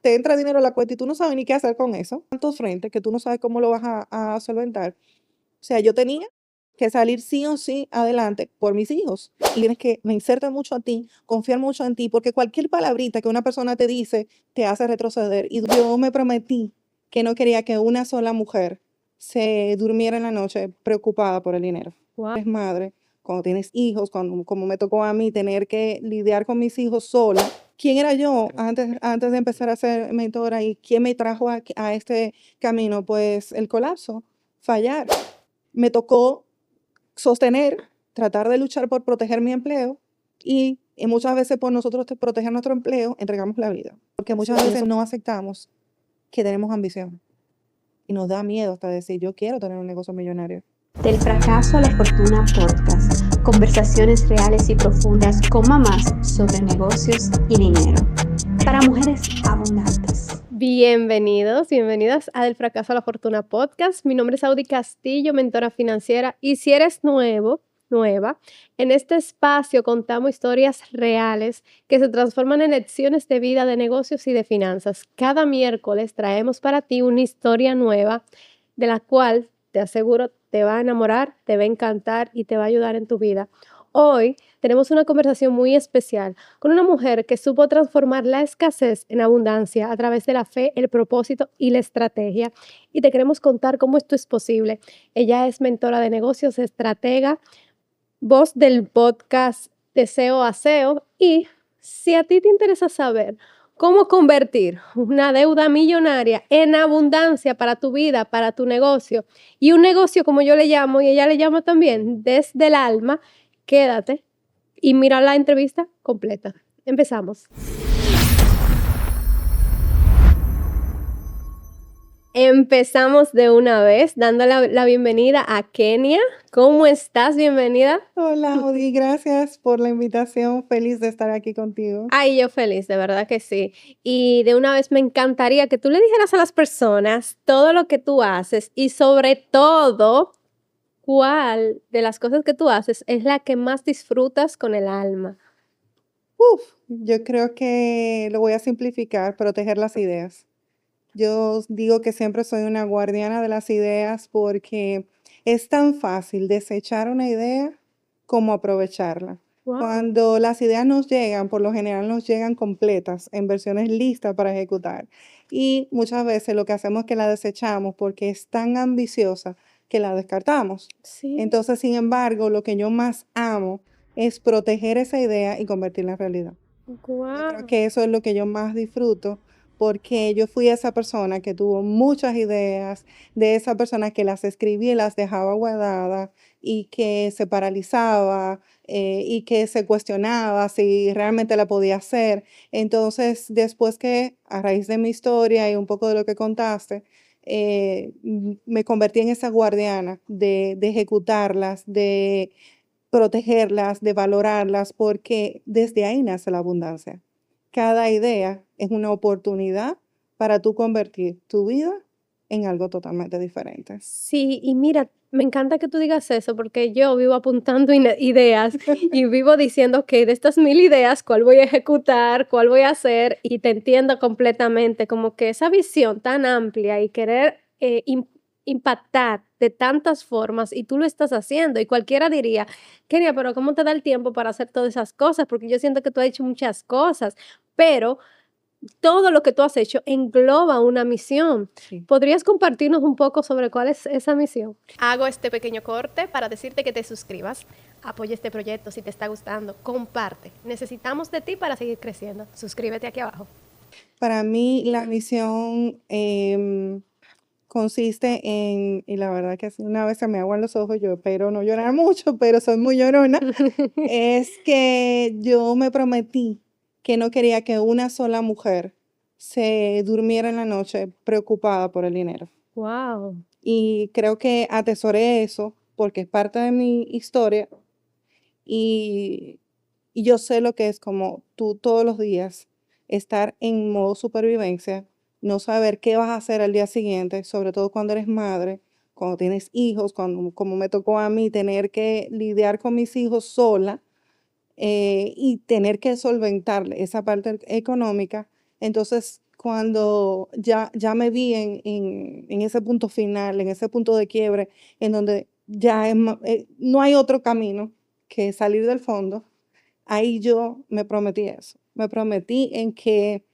te entra dinero a la cuenta y tú no sabes ni qué hacer con eso. Tantos frentes que tú no sabes cómo lo vas a solventar. O sea, yo tenía que salir sí o sí adelante por mis hijos. Y tienes que vencerte mucho a ti, confiar mucho en ti, porque cualquier palabrita que una persona te dice te hace retroceder. Y yo me prometí que no quería que una sola mujer se durmiera en la noche preocupada por el dinero. Wow. Eres madre, cuando tienes hijos, como me tocó a mí tener que lidiar con mis hijos sola. ¿Quién era yo antes de empezar a ser mentora y quién me trajo a este camino? Pues el colapso, fallar. Me tocó sostener, tratar de luchar por proteger mi empleo y muchas veces por nosotros proteger nuestro empleo entregamos la vida. Porque muchas Sí, veces eso. no aceptamos que tenemos ambición y nos da miedo hasta decir yo quiero tener un negocio millonario. Del fracaso a la fortuna podcast, conversaciones reales y profundas con mamás sobre negocios y dinero, para mujeres abundantes. Bienvenidos, bienvenidas a Del Fracaso a la Fortuna podcast. Mi nombre es Audi Castillo, mentora financiera. Y si eres nueva, en este espacio contamos historias reales que se transforman en lecciones de vida, de negocios y de finanzas. Cada miércoles traemos para ti una historia nueva de la cual te aseguro te va a enamorar, te va a encantar y te va a ayudar en tu vida. Hoy tenemos una conversación muy especial con una mujer que supo transformar la escasez en abundancia a través de la fe, el propósito y la estrategia. Y te queremos contar cómo esto es posible. Ella es mentora de negocios, estratega, voz del podcast de SEO a SEO. Y si a ti te interesa saber cómo convertir una deuda millonaria en abundancia para tu vida, para tu negocio, y un negocio como yo le llamo y ella le llama también desde el alma, quédate y mira la entrevista completa. Empezamos. Empezamos de una vez dando la bienvenida a Kenia. ¿Cómo estás? Bienvenida. Hola, Audi, gracias por la invitación. Feliz de estar aquí contigo. Ay, yo feliz, de verdad que sí. Y de una vez me encantaría que tú le dijeras a las personas todo lo que tú haces y sobre todo, cuál de las cosas que tú haces es la que más disfrutas con el alma. Yo creo que lo voy a simplificar, proteger las ideas. Yo digo que siempre soy una guardiana de las ideas porque es tan fácil desechar una idea como aprovecharla. Wow. Cuando las ideas nos llegan, por lo general nos llegan completas, en versiones listas para ejecutar. Y muchas veces lo que hacemos es que la desechamos porque es tan ambiciosa que la descartamos. Sí. Entonces, sin embargo, lo que yo más amo es proteger esa idea y convertirla en realidad. Yo creo Wow. que eso es lo que yo más disfruto, porque yo fui esa persona que tuvo muchas ideas, de esa persona que las escribía y las dejaba guardadas y que se paralizaba y que se cuestionaba si realmente la podía hacer. Entonces, después que a raíz de mi historia y un poco de lo que contaste, me convertí en esa guardiana de ejecutarlas, de protegerlas, de valorarlas, porque desde ahí nace la abundancia. Cada idea es una oportunidad para tú convertir tu vida en algo totalmente diferente. Sí, y mira, me encanta que tú digas eso porque yo vivo apuntando ideas y vivo diciendo que de estas 1000 ideas, ¿cuál voy a ejecutar? ¿Cuál voy a hacer? Y te entiendo completamente, como que esa visión tan amplia y querer impactar de tantas formas y tú lo estás haciendo y cualquiera diría, Kenia, pero ¿cómo te da el tiempo para hacer todas esas cosas? Porque yo siento que tú has hecho muchas cosas, pero todo lo que tú has hecho engloba una misión. Sí. ¿Podrías compartirnos un poco sobre cuál es esa misión? Hago este pequeño corte para decirte que te suscribas, apoya este proyecto si te está gustando, comparte. Necesitamos de ti para seguir creciendo. Suscríbete aquí abajo. Para mí la misión consiste y la verdad que una vez se me aguan los ojos, yo espero no llorar mucho, pero soy muy llorona, es que yo me prometí que no quería que una sola mujer se durmiera en la noche preocupada por el dinero. Wow. Y creo que atesoré eso porque es parte de mi historia y, y yo sé lo que es como tú todos los días estar en modo supervivencia, no saber qué vas a hacer al día siguiente, sobre todo cuando eres madre, cuando tienes hijos, como me tocó a mí tener que lidiar con mis hijos sola y tener que solventar esa parte económica. Entonces, cuando ya me vi en ese punto final, en ese punto de quiebre, en donde ya no hay otro camino que salir del fondo, ahí yo me prometí eso. Me prometí en que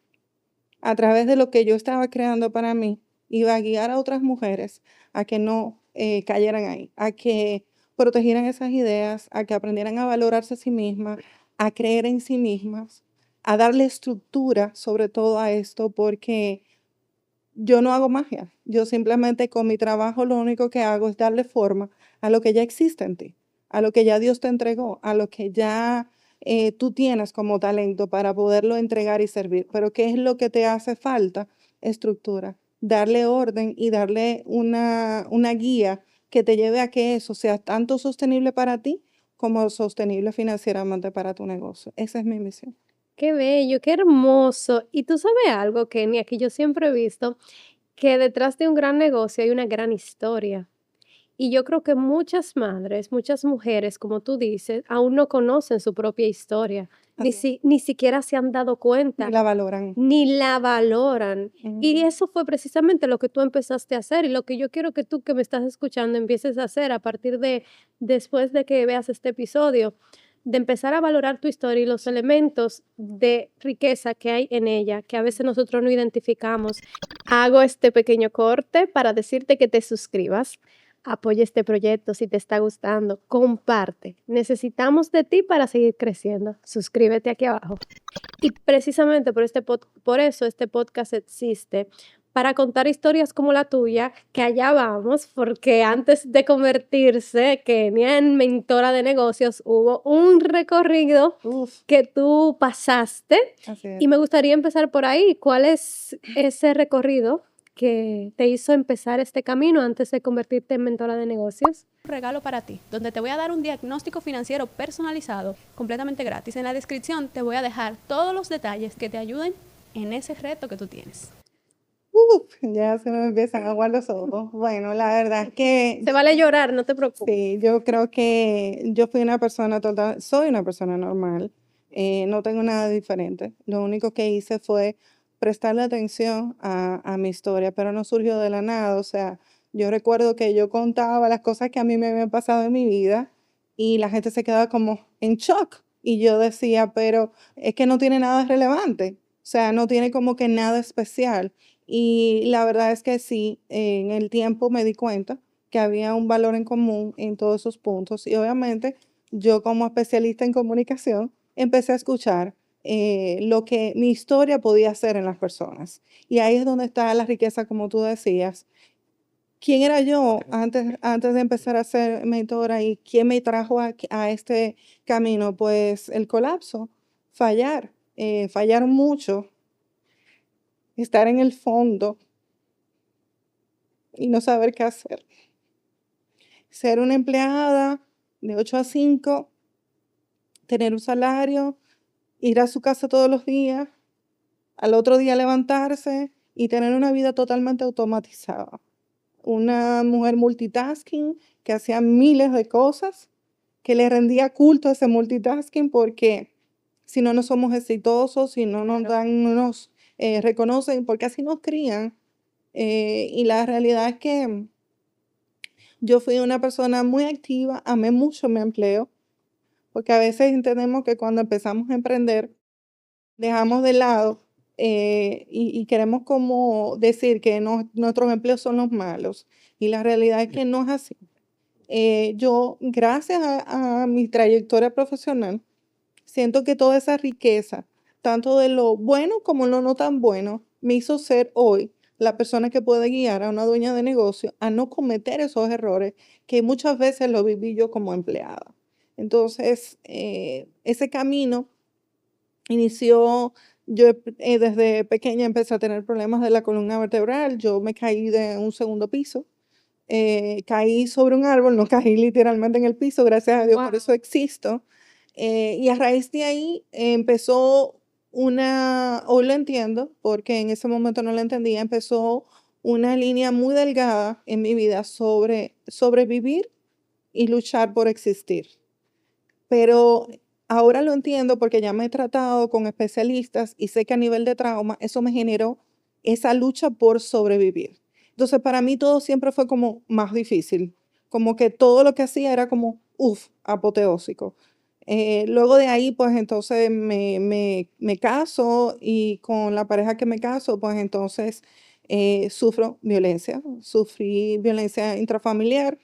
a través de lo que yo estaba creando para mí, iba a guiar a otras mujeres a que no cayeran ahí, a que protegieran esas ideas, a que aprendieran a valorarse a sí mismas, a creer en sí mismas, a darle estructura sobre todo a esto, porque yo no hago magia. Yo simplemente con mi trabajo lo único que hago es darle forma a lo que ya existe en ti, a lo que ya Dios te entregó, a lo que ya tú tienes como talento para poderlo entregar y servir. Pero ¿qué es lo que te hace falta? Estructura. Darle orden y darle una guía que te lleve a que eso sea tanto sostenible para ti como sostenible financieramente para tu negocio. Esa es mi misión. Qué bello, qué hermoso. Y tú sabes algo, Kenia, que yo siempre he visto, que detrás de un gran negocio hay una gran historia. Y yo creo que muchas madres, muchas mujeres, como tú dices, aún no conocen su propia historia, Así es. ni siquiera se han dado Ni cuenta, la valoran. ni la valoran. Y Ujú. eso fue precisamente lo que tú empezaste a hacer y lo que yo quiero que tú que me estás escuchando empieces a hacer a partir de después de que veas este episodio, de empezar a valorar tu historia y los elementos de riqueza que hay en ella, que a veces nosotros no identificamos. Hago este pequeño corte para decirte que te suscribas. Apoya este proyecto si te está gustando. Comparte. Necesitamos de ti para seguir creciendo. Suscríbete aquí abajo. Y precisamente por eso este podcast existe, para contar historias como la tuya, que allá vamos, porque antes de convertirse Kenia en mentora de negocios, hubo un recorrido Uf, que tú pasaste así es. y me gustaría empezar por ahí. ¿Cuál es ese recorrido que te hizo empezar este camino antes de convertirte en mentora de negocios? Un regalo para ti, donde te voy a dar un diagnóstico financiero personalizado, completamente gratis. En la descripción te voy a dejar todos los detalles que te ayuden en ese reto que tú tienes. Ya se me empiezan a aguar los ojos. Bueno, la verdad es que Se vale llorar, no te preocupes. sí, yo creo que yo fui una persona total, soy una persona normal, no tengo nada diferente. Lo único que hice fue prestarle atención a mi historia, pero no surgió de la nada. O sea, yo recuerdo que yo contaba las cosas que a mí me habían pasado en mi vida y la gente se quedaba como en shock. Y yo decía, pero es que no tiene nada relevante, o sea, no tiene como que nada especial. Y la verdad es que sí, en el tiempo me di cuenta que había un valor en común en todos esos puntos. Y obviamente yo como especialista en comunicación empecé a escuchar lo que mi historia podía hacer en las personas. Y ahí es donde está la riqueza, como tú decías. ¿Quién era yo antes de empezar a ser mentora y quién me trajo a este camino? Pues el colapso, fallar mucho, estar en el fondo y no saber qué hacer. Ser una empleada de 8 a 5, tener un salario, ir a su casa todos los días, al otro día levantarse y tener una vida totalmente automatizada. Una mujer multitasking que hacía miles de cosas, que le rendía culto a ese multitasking porque si no, no somos exitosos, si no nos dan, no nos reconocen, porque así nos crían. Y la realidad es que yo fui una persona muy activa, amé mucho mi empleo, porque a veces entendemos que cuando empezamos a emprender, dejamos de lado y queremos como decir que nuestros empleos son los malos. Y la realidad es que no es así. Yo, gracias a mi trayectoria profesional, siento que toda esa riqueza, tanto de lo bueno como lo no tan bueno, me hizo ser hoy la persona que puede guiar a una dueña de negocio a no cometer esos errores que muchas veces lo viví yo como empleada. Entonces, ese camino inició, yo desde pequeña empecé a tener problemas de la columna vertebral, yo me caí de un segundo piso, caí sobre un árbol, no caí literalmente en el piso, gracias a Dios, por Wow. eso existo. Y a raíz de ahí empezó hoy lo entiendo, porque en ese momento no lo entendía, empezó una línea muy delgada en mi vida sobre sobrevivir y luchar por existir. Pero ahora lo entiendo porque ya me he tratado con especialistas y sé que a nivel de trauma eso me generó esa lucha por sobrevivir. Entonces, para mí todo siempre fue como más difícil, como que todo lo que hacía era como, apoteósico. Luego de ahí, pues entonces me caso y con la pareja que me caso, pues entonces sufrí violencia intrafamiliar,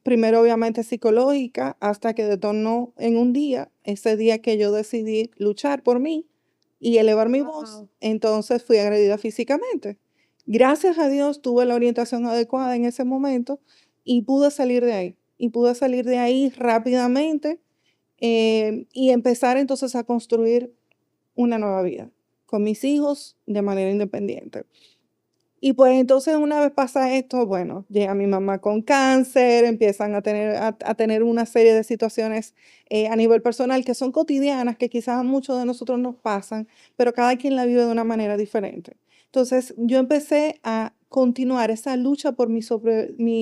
primero obviamente psicológica, hasta que detonó en un día, ese día que yo decidí luchar por mí y elevar mi voz, Wow. entonces fui agredida físicamente. Gracias a Dios tuve la orientación adecuada en ese momento y pude salir de ahí. Y pude salir de ahí rápidamente y empezar entonces a construir una nueva vida con mis hijos de manera independiente. Y pues entonces una vez pasa esto, bueno, llega mi mamá con cáncer, empiezan a tener una serie de situaciones a nivel personal que son cotidianas, que quizás a muchos de nosotros nos pasan, pero cada quien la vive de una manera diferente. Entonces yo empecé a continuar esa lucha por mi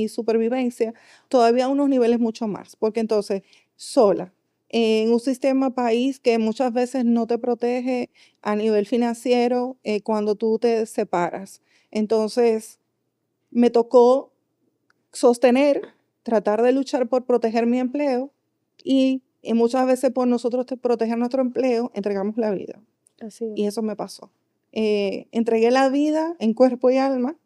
supervivencia todavía a unos niveles mucho más, porque entonces sola, en un sistema país que muchas veces no te protege a nivel financiero cuando tú te separas. Entonces, me tocó sostener, tratar de luchar por proteger mi empleo y muchas veces por nosotros proteger nuestro empleo, entregamos la vida. Así Y es. eso me pasó. Entregué la vida en cuerpo y alma,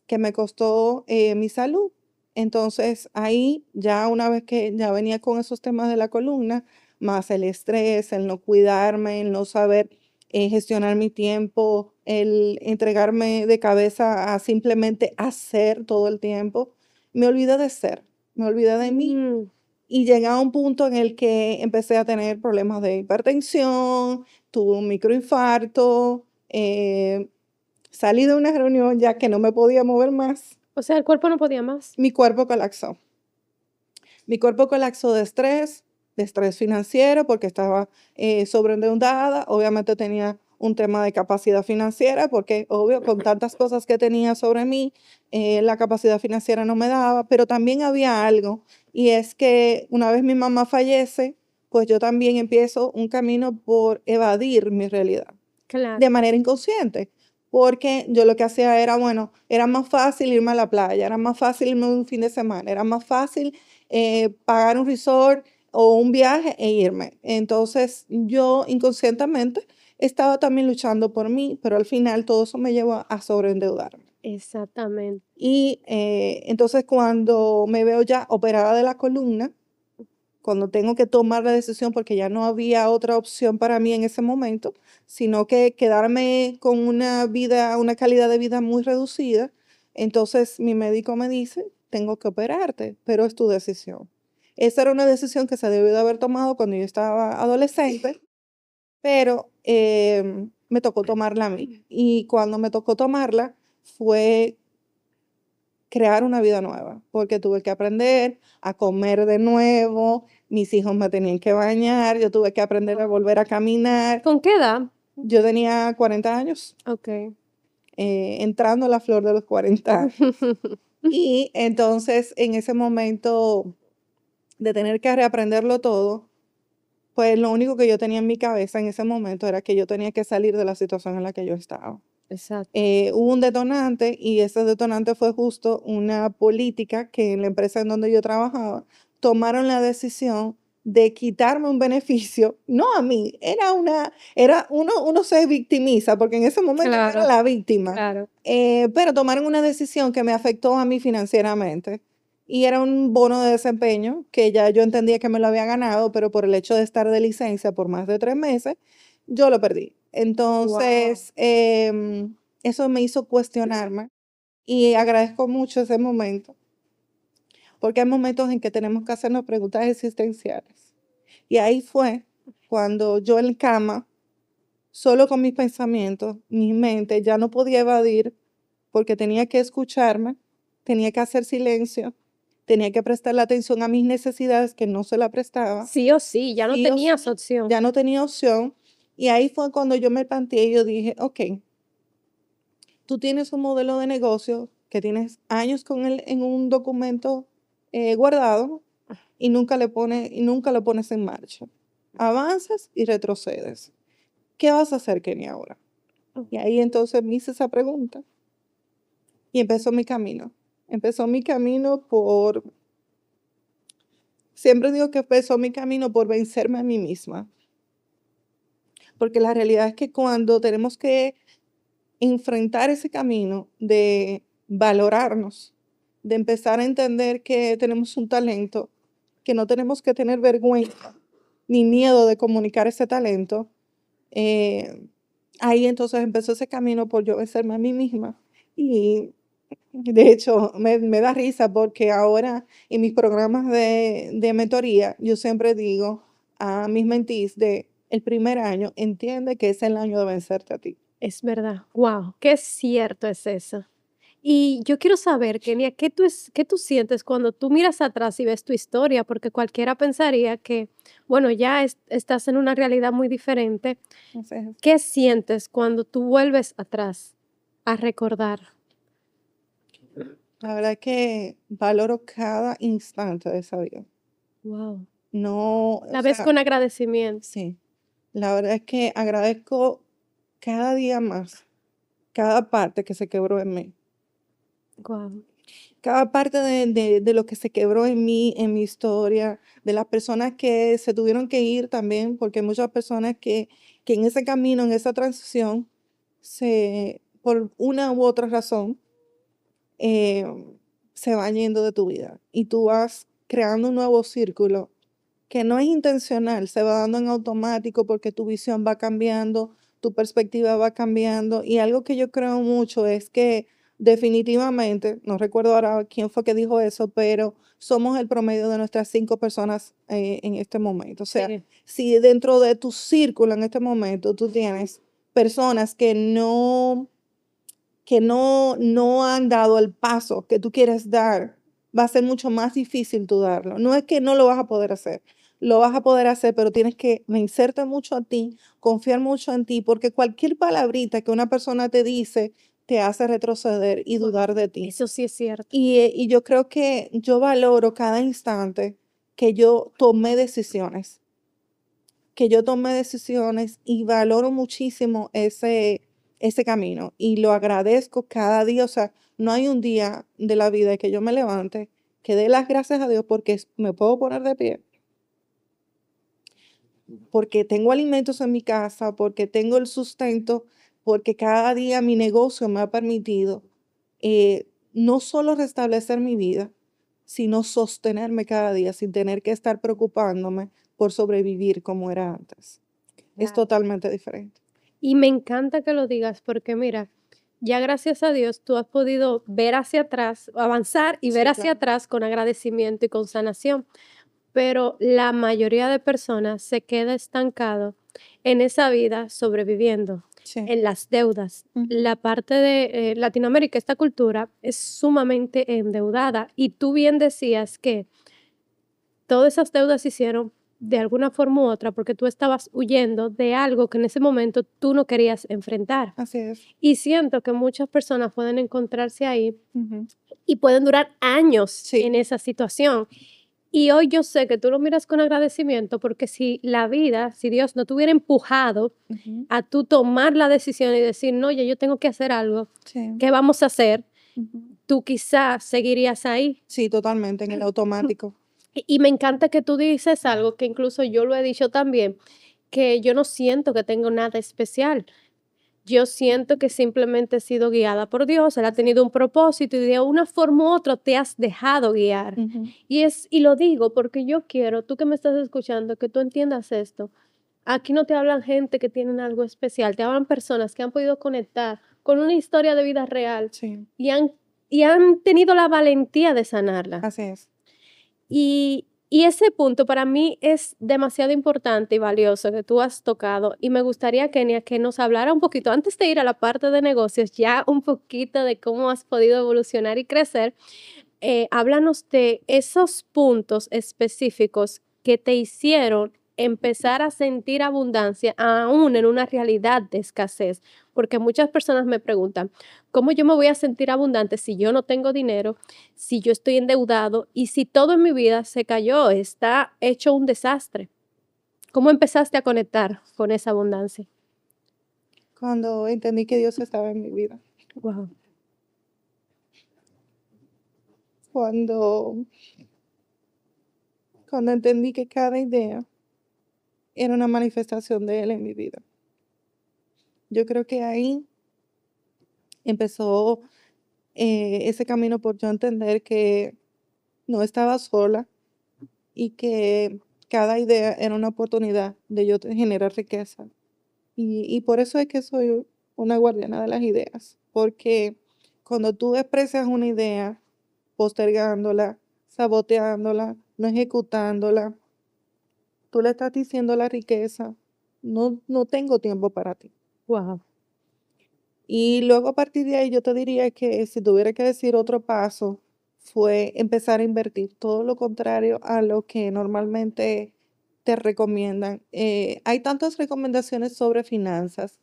que me costó mi salud. Entonces, ahí ya una vez que ya venía con esos temas de la columna, más el estrés, el no cuidarme, el no saber gestionar mi tiempo, el entregarme de cabeza a simplemente hacer todo el tiempo, me olvidé de ser, me olvidé de mí Mm, y llegué a un punto en el que empecé a tener problemas de hipertensión, tuve un microinfarto, salí de una reunión ya que no me podía mover más, O sea, el cuerpo no podía más. mi cuerpo colapsó. Mi cuerpo colapsó de estrés financiero porque estaba sobreendeudada. Obviamente tenía un tema de capacidad financiera porque, obvio, con tantas cosas que tenía sobre mí, la capacidad financiera no me daba. Pero también había algo y es que una vez mi mamá fallece, pues yo también empiezo un camino por evadir mi realidad Claro. de manera inconsciente. Porque yo lo que hacía era, bueno, era más fácil irme a la playa, era más fácil irme un fin de semana, era más fácil pagar un resort o un viaje e irme. Entonces yo inconscientemente estaba también luchando por mí, pero al final todo eso me llevó a sobreendeudarme. Exactamente. Y entonces cuando me veo ya operada de la columna, cuando tengo que tomar la decisión, porque ya no había otra opción para mí en ese momento, sino que quedarme con una vida, una calidad de vida muy reducida. Entonces mi médico me dice, tengo que operarte, pero es tu decisión. Esa era una decisión que se debió de haber tomado cuando yo estaba adolescente, pero me tocó tomarla a mí. Y cuando me tocó tomarla fue crear una vida nueva, porque tuve que aprender a comer de nuevo, mis hijos me tenían que bañar, yo tuve que aprender a volver a caminar. ¿Con qué edad? Yo tenía 40 años, Ok. entrando a la flor de los 40 años. Y entonces en ese momento de tener que reaprenderlo todo, pues lo único que yo tenía en mi cabeza en ese momento era que yo tenía que salir de la situación en la que yo estaba. Exacto. Hubo un detonante y ese detonante fue justo una política que en la empresa en donde yo trabajaba tomaron la decisión de quitarme un beneficio, no a mí, uno se victimiza porque en ese momento yo era Claro, la víctima, claro. pero tomaron una decisión que me afectó a mí financieramente y era un bono de desempeño que ya yo entendía que me lo había ganado, pero por el hecho de estar de licencia por más de 3 meses, yo lo perdí. Wow. Entonces, eso me hizo cuestionarme y agradezco mucho ese momento, porque hay momentos en que tenemos que hacernos preguntas existenciales. Y ahí fue cuando yo en cama, solo con mis pensamientos, mi mente ya no podía evadir porque tenía que escucharme, tenía que hacer silencio, tenía que prestarle atención a mis necesidades que no se la prestaba. Sí o sí, ya no Sí o tenías sí, opción. ya no tenía opción. Y ahí fue cuando yo me planteé y yo dije, ok, tú tienes un modelo de negocio que tienes años con él en un documento guardado y nunca lo pones en marcha. Avanzas y retrocedes. ¿Qué vas a hacer, Kenny, ahora? Y ahí entonces me hice esa pregunta y empezó mi camino. Empezó mi camino siempre digo que empezó mi camino por vencerme a mí misma. Porque la realidad es que cuando tenemos que enfrentar ese camino de valorarnos, de empezar a entender que tenemos un talento, que no tenemos que tener vergüenza ni miedo de comunicar ese talento, ahí entonces empezó ese camino por yo vencerme a mí misma. Y de hecho me da risa porque ahora en mis programas de mentoría yo siempre digo a mis mentees de el primer año, entiende que es el año de vencerte a ti. Es verdad. Wow, qué cierto es eso. Y yo quiero saber, Kenia, qué tú sientes cuando tú miras atrás y ves tu historia? Porque cualquiera pensaría que, bueno, ya estás en una realidad muy diferente. Entonces, ¿Qué sientes cuando tú vuelves atrás a recordar? la verdad es que valoro cada instante de esa vida. Wow. No, o La ves sea, con agradecimiento. sí, la verdad es que agradezco cada día más, cada parte que se quebró en mí. Wow. Cada parte de lo que se quebró en mi historia, de las personas que se tuvieron que ir también, porque hay muchas personas que en ese camino, en esa transición, por una u otra razón, eh, se van yendo de tu vida. Y tú vas creando un nuevo círculo que no es intencional, se va dando en automático porque tu visión va cambiando, tu perspectiva va cambiando. Y algo que yo creo mucho es que definitivamente, no recuerdo ahora quién fue que dijo eso, pero somos el promedio de nuestras 5 personas en este momento. O sea, Sí. si dentro de tu círculo en este momento tú tienes personas que no han dado el paso que tú quieres dar, va a ser mucho más difícil tú darlo. No es que no lo vas a poder hacer, lo vas a poder hacer, pero tienes que vencerte mucho a ti, confiar mucho en ti, porque cualquier palabrita que una persona te dice te hace retroceder y Wow. dudar de ti. Eso sí es cierto. Y yo creo que yo valoro cada instante que yo tomé decisiones, y valoro muchísimo ese camino y lo agradezco cada día. O sea, no hay un día de la vida que yo me levante que dé las gracias a Dios porque me puedo poner de pie, porque tengo alimentos en mi casa, porque tengo el sustento, porque cada día mi negocio me ha permitido no solo restablecer mi vida, sino sostenerme cada día sin tener que estar preocupándome por sobrevivir como era antes. Es Claro. totalmente diferente. Y me encanta que lo digas porque mira, ya gracias a Dios tú has podido ver hacia atrás, avanzar y ver Sí, hacia claro. atrás con agradecimiento y con sanación. Pero la mayoría de personas se queda estancado en esa vida sobreviviendo, Sí. en las deudas. Ujú. La parte de Latinoamérica, esta cultura es sumamente endeudada y tú bien decías que todas esas deudas se hicieron de alguna forma u otra porque tú estabas huyendo de algo que en ese momento tú no querías enfrentar. Así es. Y siento que muchas personas pueden encontrarse ahí Ujú. y pueden durar años Sí. en esa situación. Y hoy yo sé que tú lo miras con agradecimiento porque si la vida, si Dios no te hubiera empujado Ujú. a tú tomar la decisión y decir, no, ya yo tengo que hacer algo, Sí. ¿qué vamos a hacer? Ujú. Tú quizás seguirías ahí. Sí, totalmente, en el automático. Y me encanta que tú dices algo que incluso yo lo he dicho también, que yo no siento que tengo nada especial. Yo siento que simplemente he sido guiada por Dios, Él ha tenido un propósito y de una forma u otra te has dejado guiar. Ujú. Y lo digo porque yo quiero, tú que me estás escuchando, que tú entiendas esto. Aquí no te hablan gente que tienen algo especial, te hablan personas que han podido conectar con una historia de vida real Sí, y han tenido la valentía de sanarla. así es. Y ese punto para mí es demasiado importante y valioso que tú has tocado. Y me gustaría, Kenia, que nos hablara un poquito, antes de ir a la parte de negocios, ya un poquito de cómo has podido evolucionar y crecer. Háblanos de esos puntos específicos que te hicieron empezar a sentir abundancia aún en una realidad de escasez. Porque muchas personas me preguntan, ¿cómo yo me voy a sentir abundante si yo no tengo dinero, si yo estoy endeudado y si todo en mi vida se cayó, está hecho un desastre? ¿Cómo empezaste a conectar con esa abundancia? cuando entendí que Dios estaba en mi vida. Wow. Cuando, cuando entendí que cada idea era una manifestación de Él en mi vida. Yo creo que ahí empezó ese camino por yo entender que no estaba sola y que cada idea era una oportunidad de yo generar riqueza. Y por eso es que soy una guardiana de las ideas, porque cuando tú expresas una idea, postergándola, saboteándola, no ejecutándola, tú le estás diciendo a la riqueza, no tengo tiempo para ti. Wow. Y luego a partir de ahí yo te diría que si tuviera que decir otro paso, fue empezar a invertir, todo lo contrario a lo que normalmente te recomiendan. Hay tantas recomendaciones sobre finanzas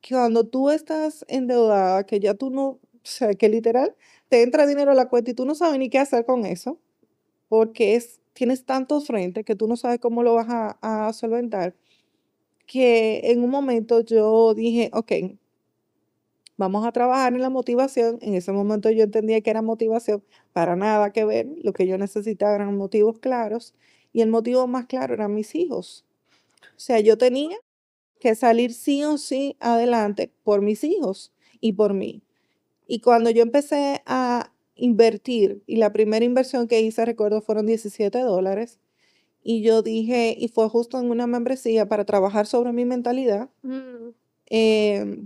que cuando tú estás endeudada, que ya tú no, o sea, que literal te entra dinero a la cuenta y tú no sabes ni qué hacer con eso, porque tienes tantos frentes que tú no sabes cómo lo vas a solventar, que en un momento yo dije, ok, vamos a trabajar en la motivación. En ese momento yo entendía que era motivación, para nada que ver. Lo que yo necesitaba eran motivos claros y el motivo más claro eran mis hijos. O sea, yo tenía que salir sí o sí adelante por mis hijos y por mí. Y cuando yo empecé a invertir, y la primera inversión que hice, recuerdo, fueron $17, y yo dije, y fue justo en una membresía para trabajar sobre mi mentalidad,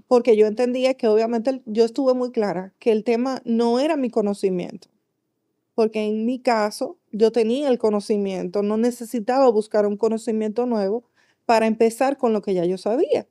porque yo entendía que obviamente yo estuve muy clara que el tema no era mi conocimiento, porque en mi caso yo tenía el conocimiento, no necesitaba buscar un conocimiento nuevo para empezar con lo que ya yo sabía.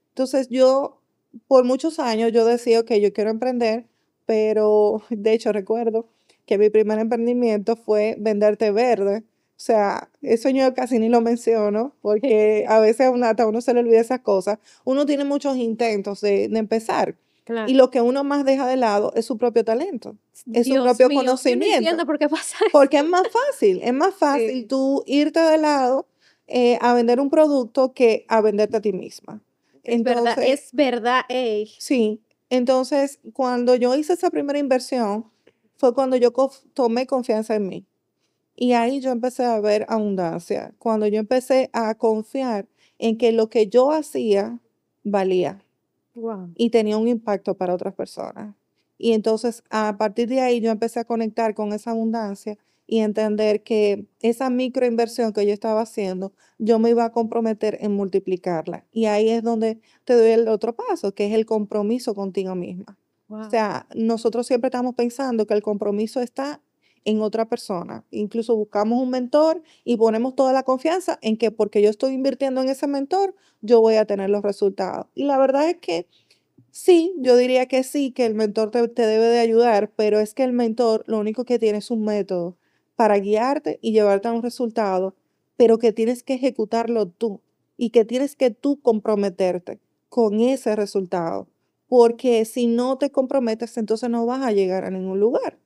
Entonces yo, por muchos años, yo decía, ok, yo quiero emprender, pero de hecho recuerdo que mi primer emprendimiento fue vender té verde. O sea, eso yo casi ni lo menciono, porque a veces hasta a uno se le olvida esas cosas. Uno tiene muchos intentos de empezar. Y Claro. lo que uno más deja de lado es su propio talento, es su Dios propio mío, yo no conocimiento. entiendo por qué pasa Porque eso. es más fácil Sí. tú irte de lado a vender un producto que a venderte a ti misma. Entonces, Es verdad, ey. sí, entonces cuando yo hice esa primera inversión fue cuando yo tomé confianza en mí. Y ahí yo empecé a ver abundancia, cuando yo empecé a confiar en que lo que yo hacía valía Wow. y tenía un impacto para otras personas. Y entonces a partir de ahí yo empecé a conectar con esa abundancia y entender que esa microinversión que yo estaba haciendo, yo me iba a comprometer en multiplicarla. Y ahí es donde te doy el otro paso, que es el compromiso contigo misma. O Wow. sea, nosotros siempre estamos pensando que el compromiso está en otra persona. Incluso buscamos un mentor y ponemos toda la confianza en que porque yo estoy invirtiendo en ese mentor, yo voy a tener los resultados. Y la verdad es que sí, yo diría que sí, que el mentor te debe de ayudar, pero es que el mentor lo único que tiene es un método para guiarte y llevarte a un resultado, pero que tienes que ejecutarlo tú y que tienes que tú comprometerte con ese resultado, porque si no te comprometes, entonces no vas a llegar a ningún lugar.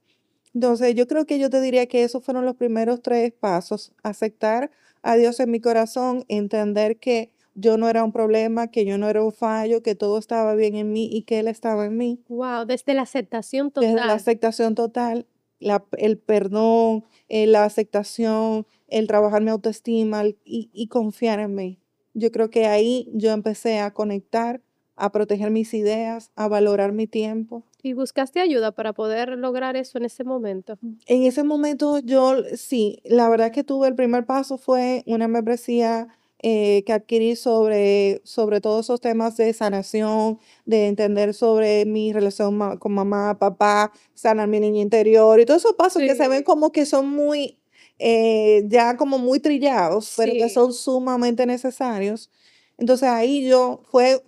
Entonces, yo creo que yo te diría que esos fueron los primeros 3 pasos. Aceptar a Dios en mi corazón, entender que yo no era un problema, que yo no era un fallo, que todo estaba bien en mí y que Él estaba en mí. Wow, desde la aceptación Desde la total. aceptación total, el perdón, la aceptación, el trabajar mi autoestima y confiar en mí. Yo creo que ahí yo empecé a conectar, a proteger mis ideas, a valorar mi tiempo. ¿Y buscaste ayuda para poder lograr eso en ese momento? En ese momento yo sí, la verdad que tuve el primer paso fue una membresía que adquirí sobre todos esos temas de sanación, de entender sobre mi relación con mamá, papá, sanar mi niña interior y todos esos pasos que se ven Sí. como que son muy, ya como muy trillados, pero que Sí. son sumamente necesarios. Entonces ahí yo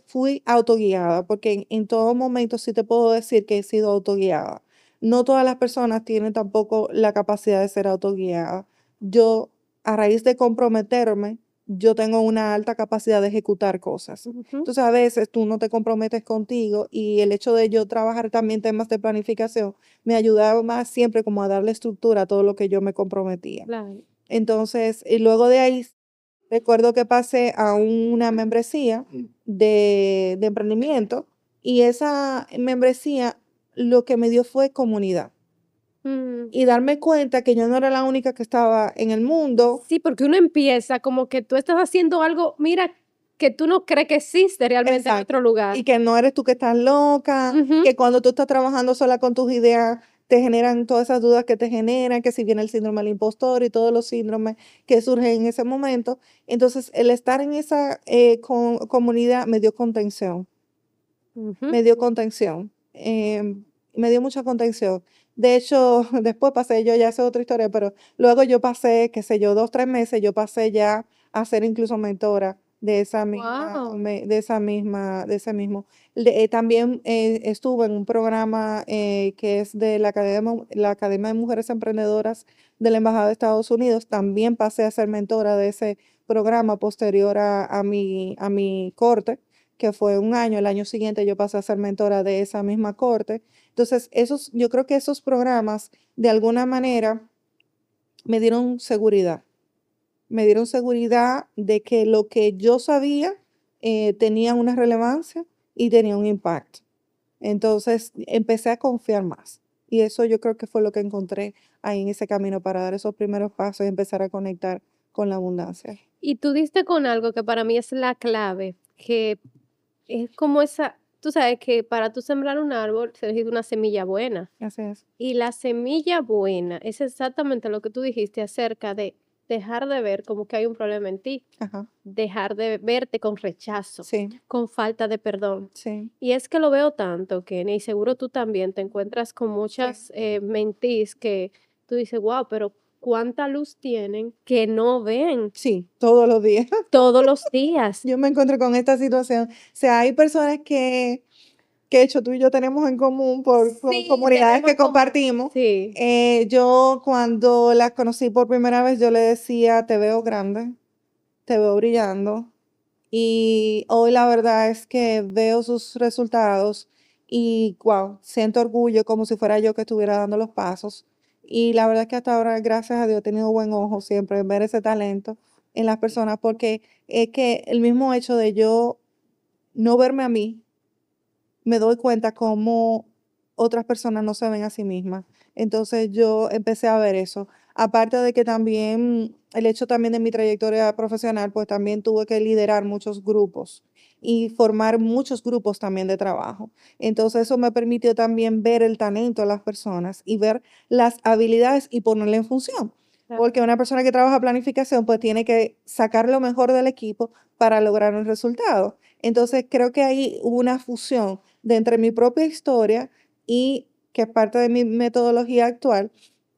fui autoguiada, porque en todo momento sí te puedo decir que he sido autoguiada. No todas las personas tienen tampoco la capacidad de ser autoguiadas. Yo, a raíz de comprometerme, yo tengo una alta capacidad de ejecutar cosas. Ujú. Entonces, a veces tú no te comprometes contigo y el hecho de yo trabajar también temas de planificación me ayudaba más siempre como a darle estructura a todo lo que yo me comprometía. Claro. Entonces, y luego de ahí Recuerdo que pasé a una membresía de emprendimiento y esa membresía lo que me dio fue comunidad Mm. y darme cuenta que yo no era la única que estaba en el mundo. Sí, porque uno empieza como que tú estás haciendo algo, mira, que tú no crees que existe realmente en Exacto. otro lugar. Y que no eres tú que estás loca, Ujú. que cuando tú estás trabajando sola con tus ideas, te generan todas esas dudas que te generan, que si viene el síndrome del impostor y todos los síndromes que surgen en ese momento. Entonces, el estar en esa comunidad me dio contención, Ujú. me dio contención, me dio mucha contención. De hecho, después pasé yo, ya sé otra historia, pero luego yo pasé, qué sé yo, 2, 3 meses, yo pasé ya a ser incluso mentora de esa misma, Wow. de ese mismo. También estuve en un programa que es de la Academia de Mujeres Emprendedoras de la Embajada de Estados Unidos. También pasé a ser mentora de ese programa posterior a mi corte, que fue un año. El año siguiente yo pasé a ser mentora de esa misma corte. Entonces, yo creo que esos programas, de alguna manera, me dieron seguridad. Me dieron seguridad de que lo que yo sabía tenía una relevancia y tenía un impacto. Entonces, empecé a confiar más. Y eso yo creo que fue lo que encontré ahí en ese camino para dar esos primeros pasos y empezar a conectar con la abundancia. Y tú diste con algo que para mí es la clave, que es como esa, tú sabes que para tú sembrar un árbol se necesita una semilla buena. Así es. Y la semilla buena es exactamente lo que tú dijiste acerca de dejar de ver como que hay un problema en ti, Ajá. dejar de verte con rechazo, Sí, con falta de perdón. sí, Y es que lo veo tanto, Kenny, y seguro tú también te encuentras con sí. muchas mentís que tú dices, wow, pero cuánta luz tienen que no ven Sí, todos los días. todos los días. Yo me encuentro con esta situación. O sea, hay personas que de hecho tú y yo tenemos en común por Sí, comunidades que tenemos como, compartimos. sí, Yo cuando las conocí por primera vez, yo le decía, te veo grande, te veo brillando. Y hoy la verdad es que veo sus resultados y wow, siento orgullo como si fuera yo que estuviera dando los pasos. Y la verdad es que hasta ahora, gracias a Dios, he tenido buen ojo siempre en ver ese talento en las personas, porque es que el mismo hecho de yo no verme a mí, me doy cuenta cómo otras personas no se ven a sí mismas. Entonces yo empecé a ver eso. Aparte de que también el hecho también de mi trayectoria profesional, pues también tuve que liderar muchos grupos y formar muchos grupos también de trabajo. Entonces eso me permitió también ver el talento de las personas y ver las habilidades y ponerle en función. claro. Porque una persona que trabaja planificación, pues tiene que sacar lo mejor del equipo para lograr un resultado. Entonces creo que ahí hubo una fusión de entre mi propia historia y que es parte de mi metodología actual,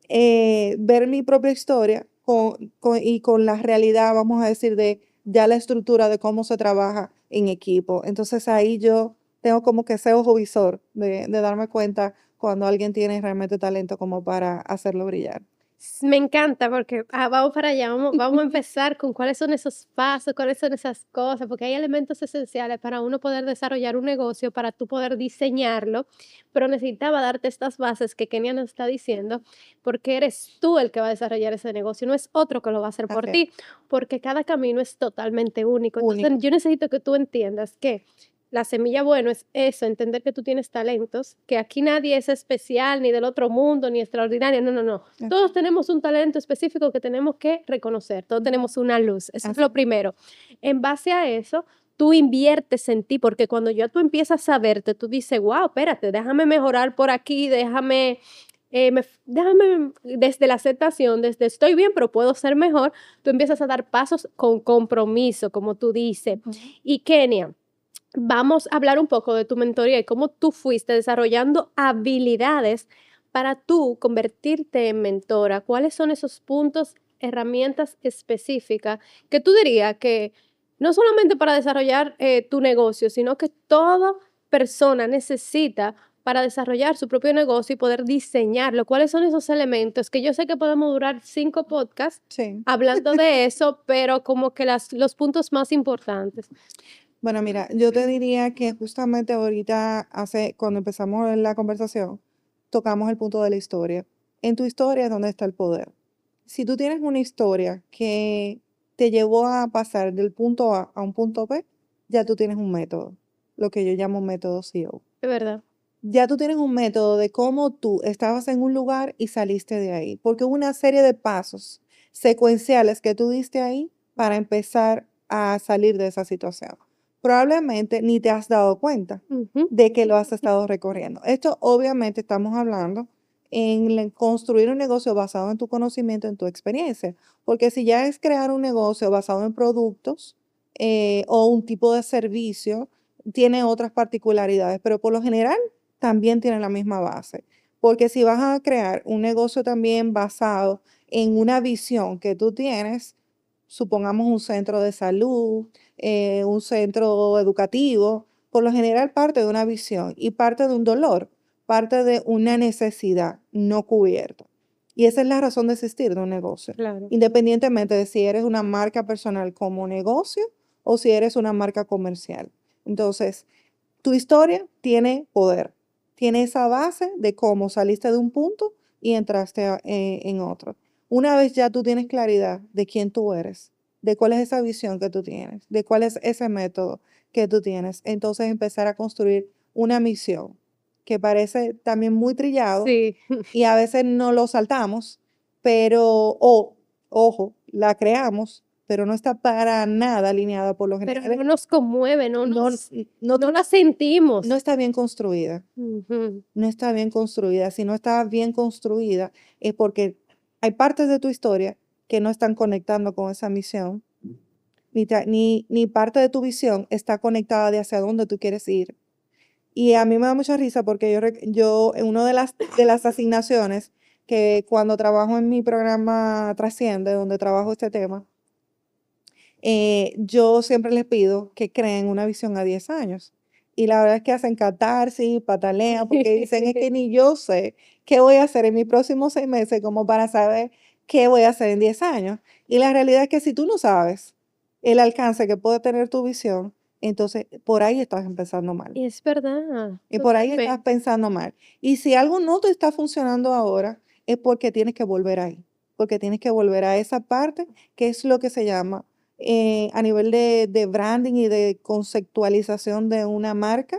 ver mi propia historia y con la realidad, vamos a decir, de ya la estructura de cómo se trabaja en equipo. Entonces ahí yo tengo como que ese ojo visor de darme cuenta cuando alguien tiene realmente talento como para hacerlo brillar. Me encanta porque vamos para allá, vamos a empezar con cuáles son esos pasos, cuáles son esas cosas, porque hay elementos esenciales para uno poder desarrollar un negocio, para tú poder diseñarlo, pero necesitaba darte estas bases que Kenia nos está diciendo, porque eres tú el que va a desarrollar ese negocio, no es otro que lo va a hacer por Así es. ti, porque cada camino es totalmente único. Entonces, Único. yo necesito que tú entiendas que la semilla bueno es eso, entender que tú tienes talentos, que aquí nadie es especial, ni del otro mundo, ni extraordinario, no, no, no. Todos tenemos un talento específico que tenemos que reconocer, todos tenemos una luz, eso es Así lo primero. En base a eso, tú inviertes en ti, porque cuando ya tú empiezas a verte, tú dices, wow, espérate, déjame mejorar por aquí, déjame desde la aceptación, desde estoy bien, pero puedo ser mejor, tú empiezas a dar pasos con compromiso, como tú dices. Ujú. Y Kenia, vamos a hablar un poco de tu mentoría y cómo tú fuiste desarrollando habilidades para tú convertirte en mentora. ¿Cuáles son esos puntos, herramientas específicas que tú dirías que no solamente para desarrollar tu negocio, sino que toda persona necesita para desarrollar su propio negocio y poder diseñarlo? ¿Cuáles son esos elementos que yo sé que podemos durar 5 podcasts Sí. hablando de eso, pero como que los puntos más importantes? Bueno, mira, yo te diría que justamente ahorita, cuando empezamos la conversación, tocamos el punto de la historia. En tu historia es donde está el poder. Si tú tienes una historia que te llevó a pasar del punto A a un punto B, ya tú tienes un método, lo que yo llamo método CEO. Es verdad. Ya tú tienes un método de cómo tú estabas en un lugar y saliste de ahí, porque hubo una serie de pasos secuenciales que tú diste ahí para empezar a salir de esa situación. Probablemente ni te has dado cuenta Ujú. de que lo has estado recorriendo. Esto obviamente estamos hablando en construir un negocio basado en tu conocimiento, en tu experiencia, porque si ya es crear un negocio basado en productos o un tipo de servicio, tiene otras particularidades, pero por lo general también tienen la misma base. Porque si vas a crear un negocio también basado en una visión que tú tienes, supongamos un centro de salud, un centro educativo, por lo general parte de una visión y parte de un dolor, parte de una necesidad no cubierta. Y esa es la razón de existir de un negocio, Claro. independientemente de si eres una marca personal como negocio o si eres una marca comercial. Entonces, tu historia tiene poder, tiene esa base de cómo saliste de un punto y entraste en otro. Una vez ya tú tienes claridad de quién tú eres, de cuál es esa visión que tú tienes, de cuál es ese método que tú tienes, entonces empezar a construir una misión que parece también muy trillado Sí, y a veces no lo saltamos, pero, ojo, la creamos, pero no está para nada alineada por lo pero general. no nos conmueve, no No, nos, no, no la sentimos. no está bien construida, Ujú. no está bien construida. Si no está bien construida es porque hay partes de tu historia que no están conectando con esa misión, ni parte de tu visión está conectada de hacia dónde tú quieres ir. Y a mí me da mucha risa porque yo en una de las asignaciones que cuando trabajo en mi programa Trasciende, donde trabajo este tema, yo siempre les pido que creen una visión a 10 años. Y la verdad es que hacen catarsis, patalean, porque dicen es que ni yo sé qué voy a hacer en mis próximos 6 meses como para saber qué voy a hacer en 10 años. Y la realidad es que si tú no sabes el alcance que puede tener tu visión, entonces por ahí estás empezando mal. Es verdad, Y por ahí estás totalmente. pensando mal. Y si algo no te está funcionando ahora, es porque tienes que volver ahí. Porque tienes que volver a esa parte que es lo que se llama a nivel de branding y de conceptualización de una marca,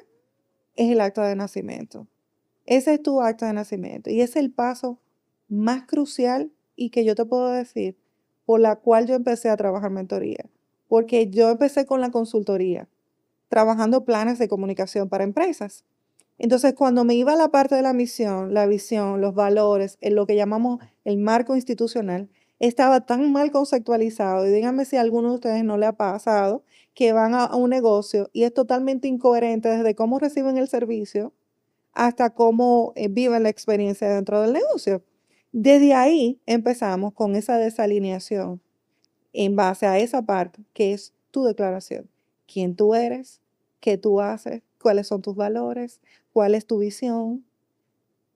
es el acta de nacimiento. Ese es tu acta de nacimiento. Y es el paso más crucial y que yo te puedo decir por la cual yo empecé a trabajar mentoría. Porque yo empecé con la consultoría, trabajando planes de comunicación para empresas. Entonces, cuando me iba a la parte de la misión, la visión, los valores, en lo que llamamos el marco institucional, estaba tan mal conceptualizado, y díganme si a alguno de ustedes no le ha pasado, que van a un negocio y es totalmente incoherente desde cómo reciben el servicio hasta cómo viven la experiencia dentro del negocio. Desde ahí empezamos con esa desalineación en base a esa parte que es tu declaración. ¿Quién tú eres? ¿Qué tú haces? ¿Cuáles son tus valores? ¿Cuál es tu visión?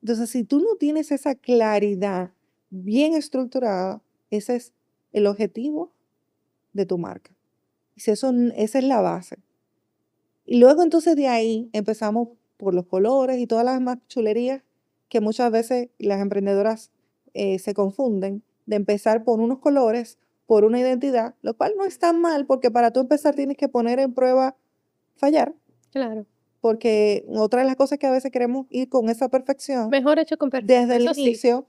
Entonces, si tú no tienes esa claridad bien estructurada, ese es el objetivo de tu marca. Y si esa es la base. Y luego entonces de ahí empezamos por los colores y todas las demás chulerías que muchas veces las emprendedoras se confunden de empezar por unos colores, por una identidad, lo cual no está mal porque para tú empezar tienes que poner en prueba fallar, Claro. porque otra de las cosas que a veces queremos ir con esa perfección Mejor hecho con perfecto, desde el eso sí. inicio,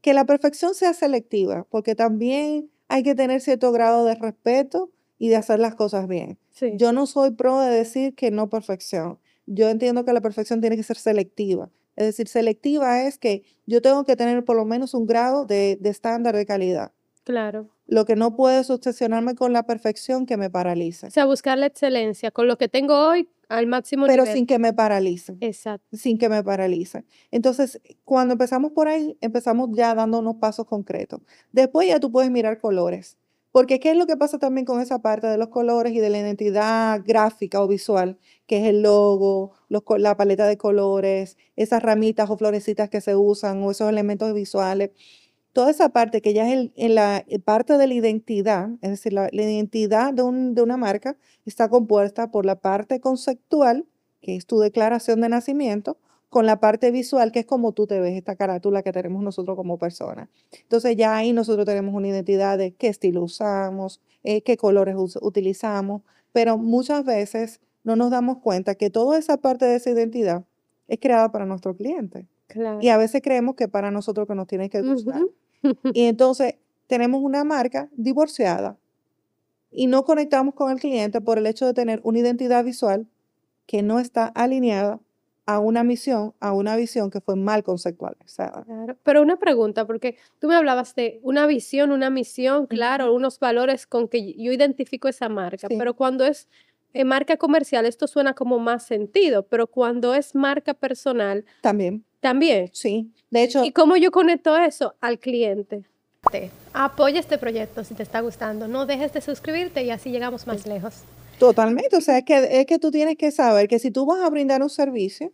que la perfección sea selectiva, porque también hay que tener cierto grado de respeto y de hacer las cosas bien. Sí, Yo no soy pro de decir que no perfección. Yo entiendo que la perfección tiene que ser selectiva. Es decir, selectiva es que yo tengo que tener por lo menos un grado de estándar de calidad. claro. Lo que no puedo es obsesionarme con la perfección que me O paralice, sea, buscar la excelencia con lo que tengo hoy al máximo pero nivel. sin que me paralice. Exacto. Sin que me paralice. Entonces, cuando empezamos por ahí, empezamos ya dando unos pasos concretos. Después ya tú puedes mirar colores, porque ¿qué es lo que pasa también con esa parte de los colores y de la identidad gráfica o visual, que es el logo, la paleta de colores, esas ramitas o florecitas que se usan o esos elementos visuales? Toda esa parte que ya es en la parte de la identidad, es decir, la identidad de una marca está compuesta por la parte conceptual, que es tu declaración de nacimiento, con la parte visual, que es como tú te ves, esta carátula que tenemos nosotros como personas. Entonces ya ahí nosotros tenemos una identidad de qué estilo usamos, qué colores utilizamos, pero muchas veces no nos damos cuenta que toda esa parte de esa identidad es creada para nuestro cliente. Y Claro. a veces creemos que para nosotros que nos tiene que gustar. Ujú. Y entonces tenemos una marca divorciada y no conectamos con el cliente por el hecho de tener una identidad visual que no está alineada a una misión, a una visión que fue mal conceptualizada. Claro, pero una pregunta, porque tú me hablabas de una visión, una misión, claro, Ujú. unos valores con que yo identifico esa marca, Sí, pero cuando es marca comercial, esto suena como más sentido, pero cuando es marca personal, también, también. sí. De ¿Y hecho, cómo yo conecto eso al cliente? Apoya este proyecto si te está gustando, no dejes de suscribirte y así llegamos más lejos. totalmente, o sea, es que tú tienes que saber que si tú vas a brindar un servicio,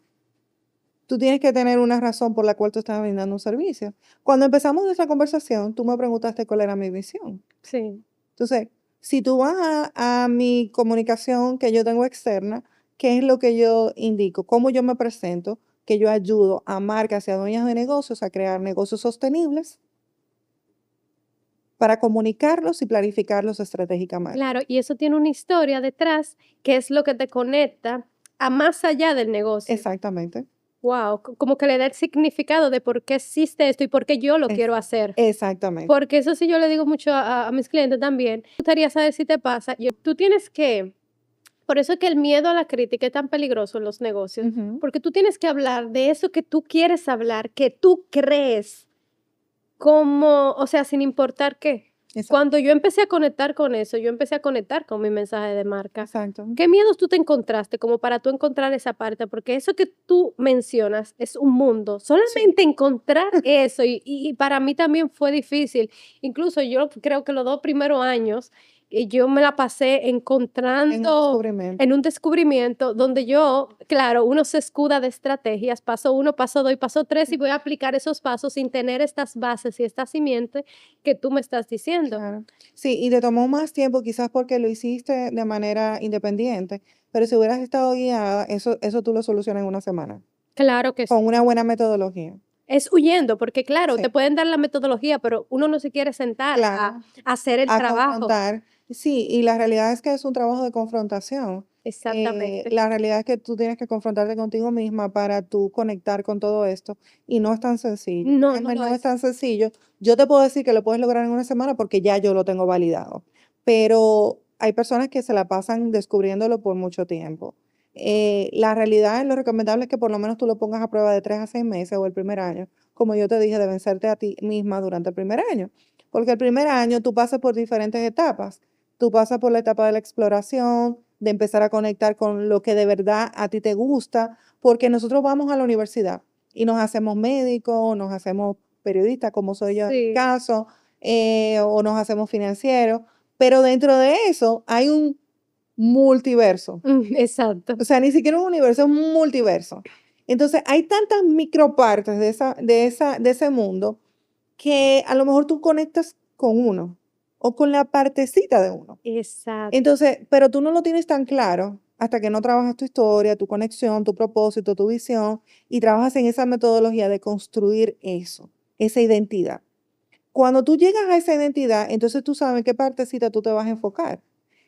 tú tienes que tener una razón por la cual tú estás brindando un servicio. Cuando empezamos nuestra conversación, tú me preguntaste cuál era mi visión. Sí, Entonces, si tú vas a mi comunicación que yo tengo externa, ¿qué es lo que yo indico? ¿Cómo yo me presento? Que yo ayudo a marcas y a dueñas de negocios a crear negocios sostenibles para comunicarlos y planificarlos estratégicamente. claro, y eso tiene una historia detrás que es lo que te conecta a más allá del negocio. Exactamente. Wow, como que le da el significado de por qué existe esto y por qué yo lo Es- quiero hacer. exactamente. Porque eso sí yo le digo mucho a mis clientes también. Me gustaría saber si te pasa. Tú tienes que, por eso es que el miedo a la crítica es tan peligroso en los negocios, Ujú. porque tú tienes que hablar de eso que tú quieres hablar, que tú crees, como, o sea, sin importar qué. Exacto. Cuando yo empecé a conectar con eso, yo empecé a conectar con mi mensaje de marca. Exacto. ¿Qué miedos tú te encontraste como para tú encontrar esa parte? Porque eso que tú mencionas es un mundo. Solamente encontrar eso y para mí también fue difícil. Incluso yo creo que los 2 primeros años yo me la pasé En un encontrando descubrimiento. en un descubrimiento donde yo, claro, uno se escuda de estrategias, paso 1, paso 2 y paso 3 y voy a aplicar esos pasos sin tener estas bases y esta simiente que tú me estás diciendo. Claro. Sí, y te tomó más tiempo quizás porque lo hiciste de manera independiente, pero si hubieras estado guiada, eso tú lo solucionas en una semana, Claro que sí. con una buena metodología. Es huyendo, porque claro, Sí. te pueden dar la metodología, pero uno no se quiere sentar Claro. a hacer el A trabajo. confrontar. Sí, y la realidad es que es un trabajo de confrontación. Exactamente. La realidad es que tú tienes que confrontarte contigo misma para tú conectar con todo esto y no es tan sencillo. No, no Realmente lo no es es. tan sencillo. Yo te puedo decir que lo puedes lograr en una semana porque ya yo lo tengo validado, pero hay personas que se la pasan descubriéndolo por mucho tiempo. La realidad, lo recomendable es que por lo menos tú lo pongas a prueba de 3 a 6 meses o el primer año, como yo te dije, de vencerte a ti misma durante el primer año. Porque el primer año tú pasas por diferentes etapas. Tú pasas por la etapa de la exploración, de empezar a conectar con lo que de verdad a ti te gusta, porque nosotros vamos a la universidad y nos hacemos médicos, nos hacemos periodistas, como soy yo en mi Sí. caso, o nos hacemos financieros, pero dentro de eso hay un multiverso. Exacto. O sea, ni siquiera un universo, es un multiverso. Entonces, hay tantas micropartes de ese mundo que a lo mejor tú conectas con uno o con la partecita de uno. Exacto. Entonces, pero tú no lo tienes tan claro hasta que no trabajas tu historia, tu conexión, tu propósito, tu visión y trabajas en esa metodología de construir eso, esa identidad. Cuando tú llegas a esa identidad, entonces tú sabes en qué partecita tú te vas a enfocar.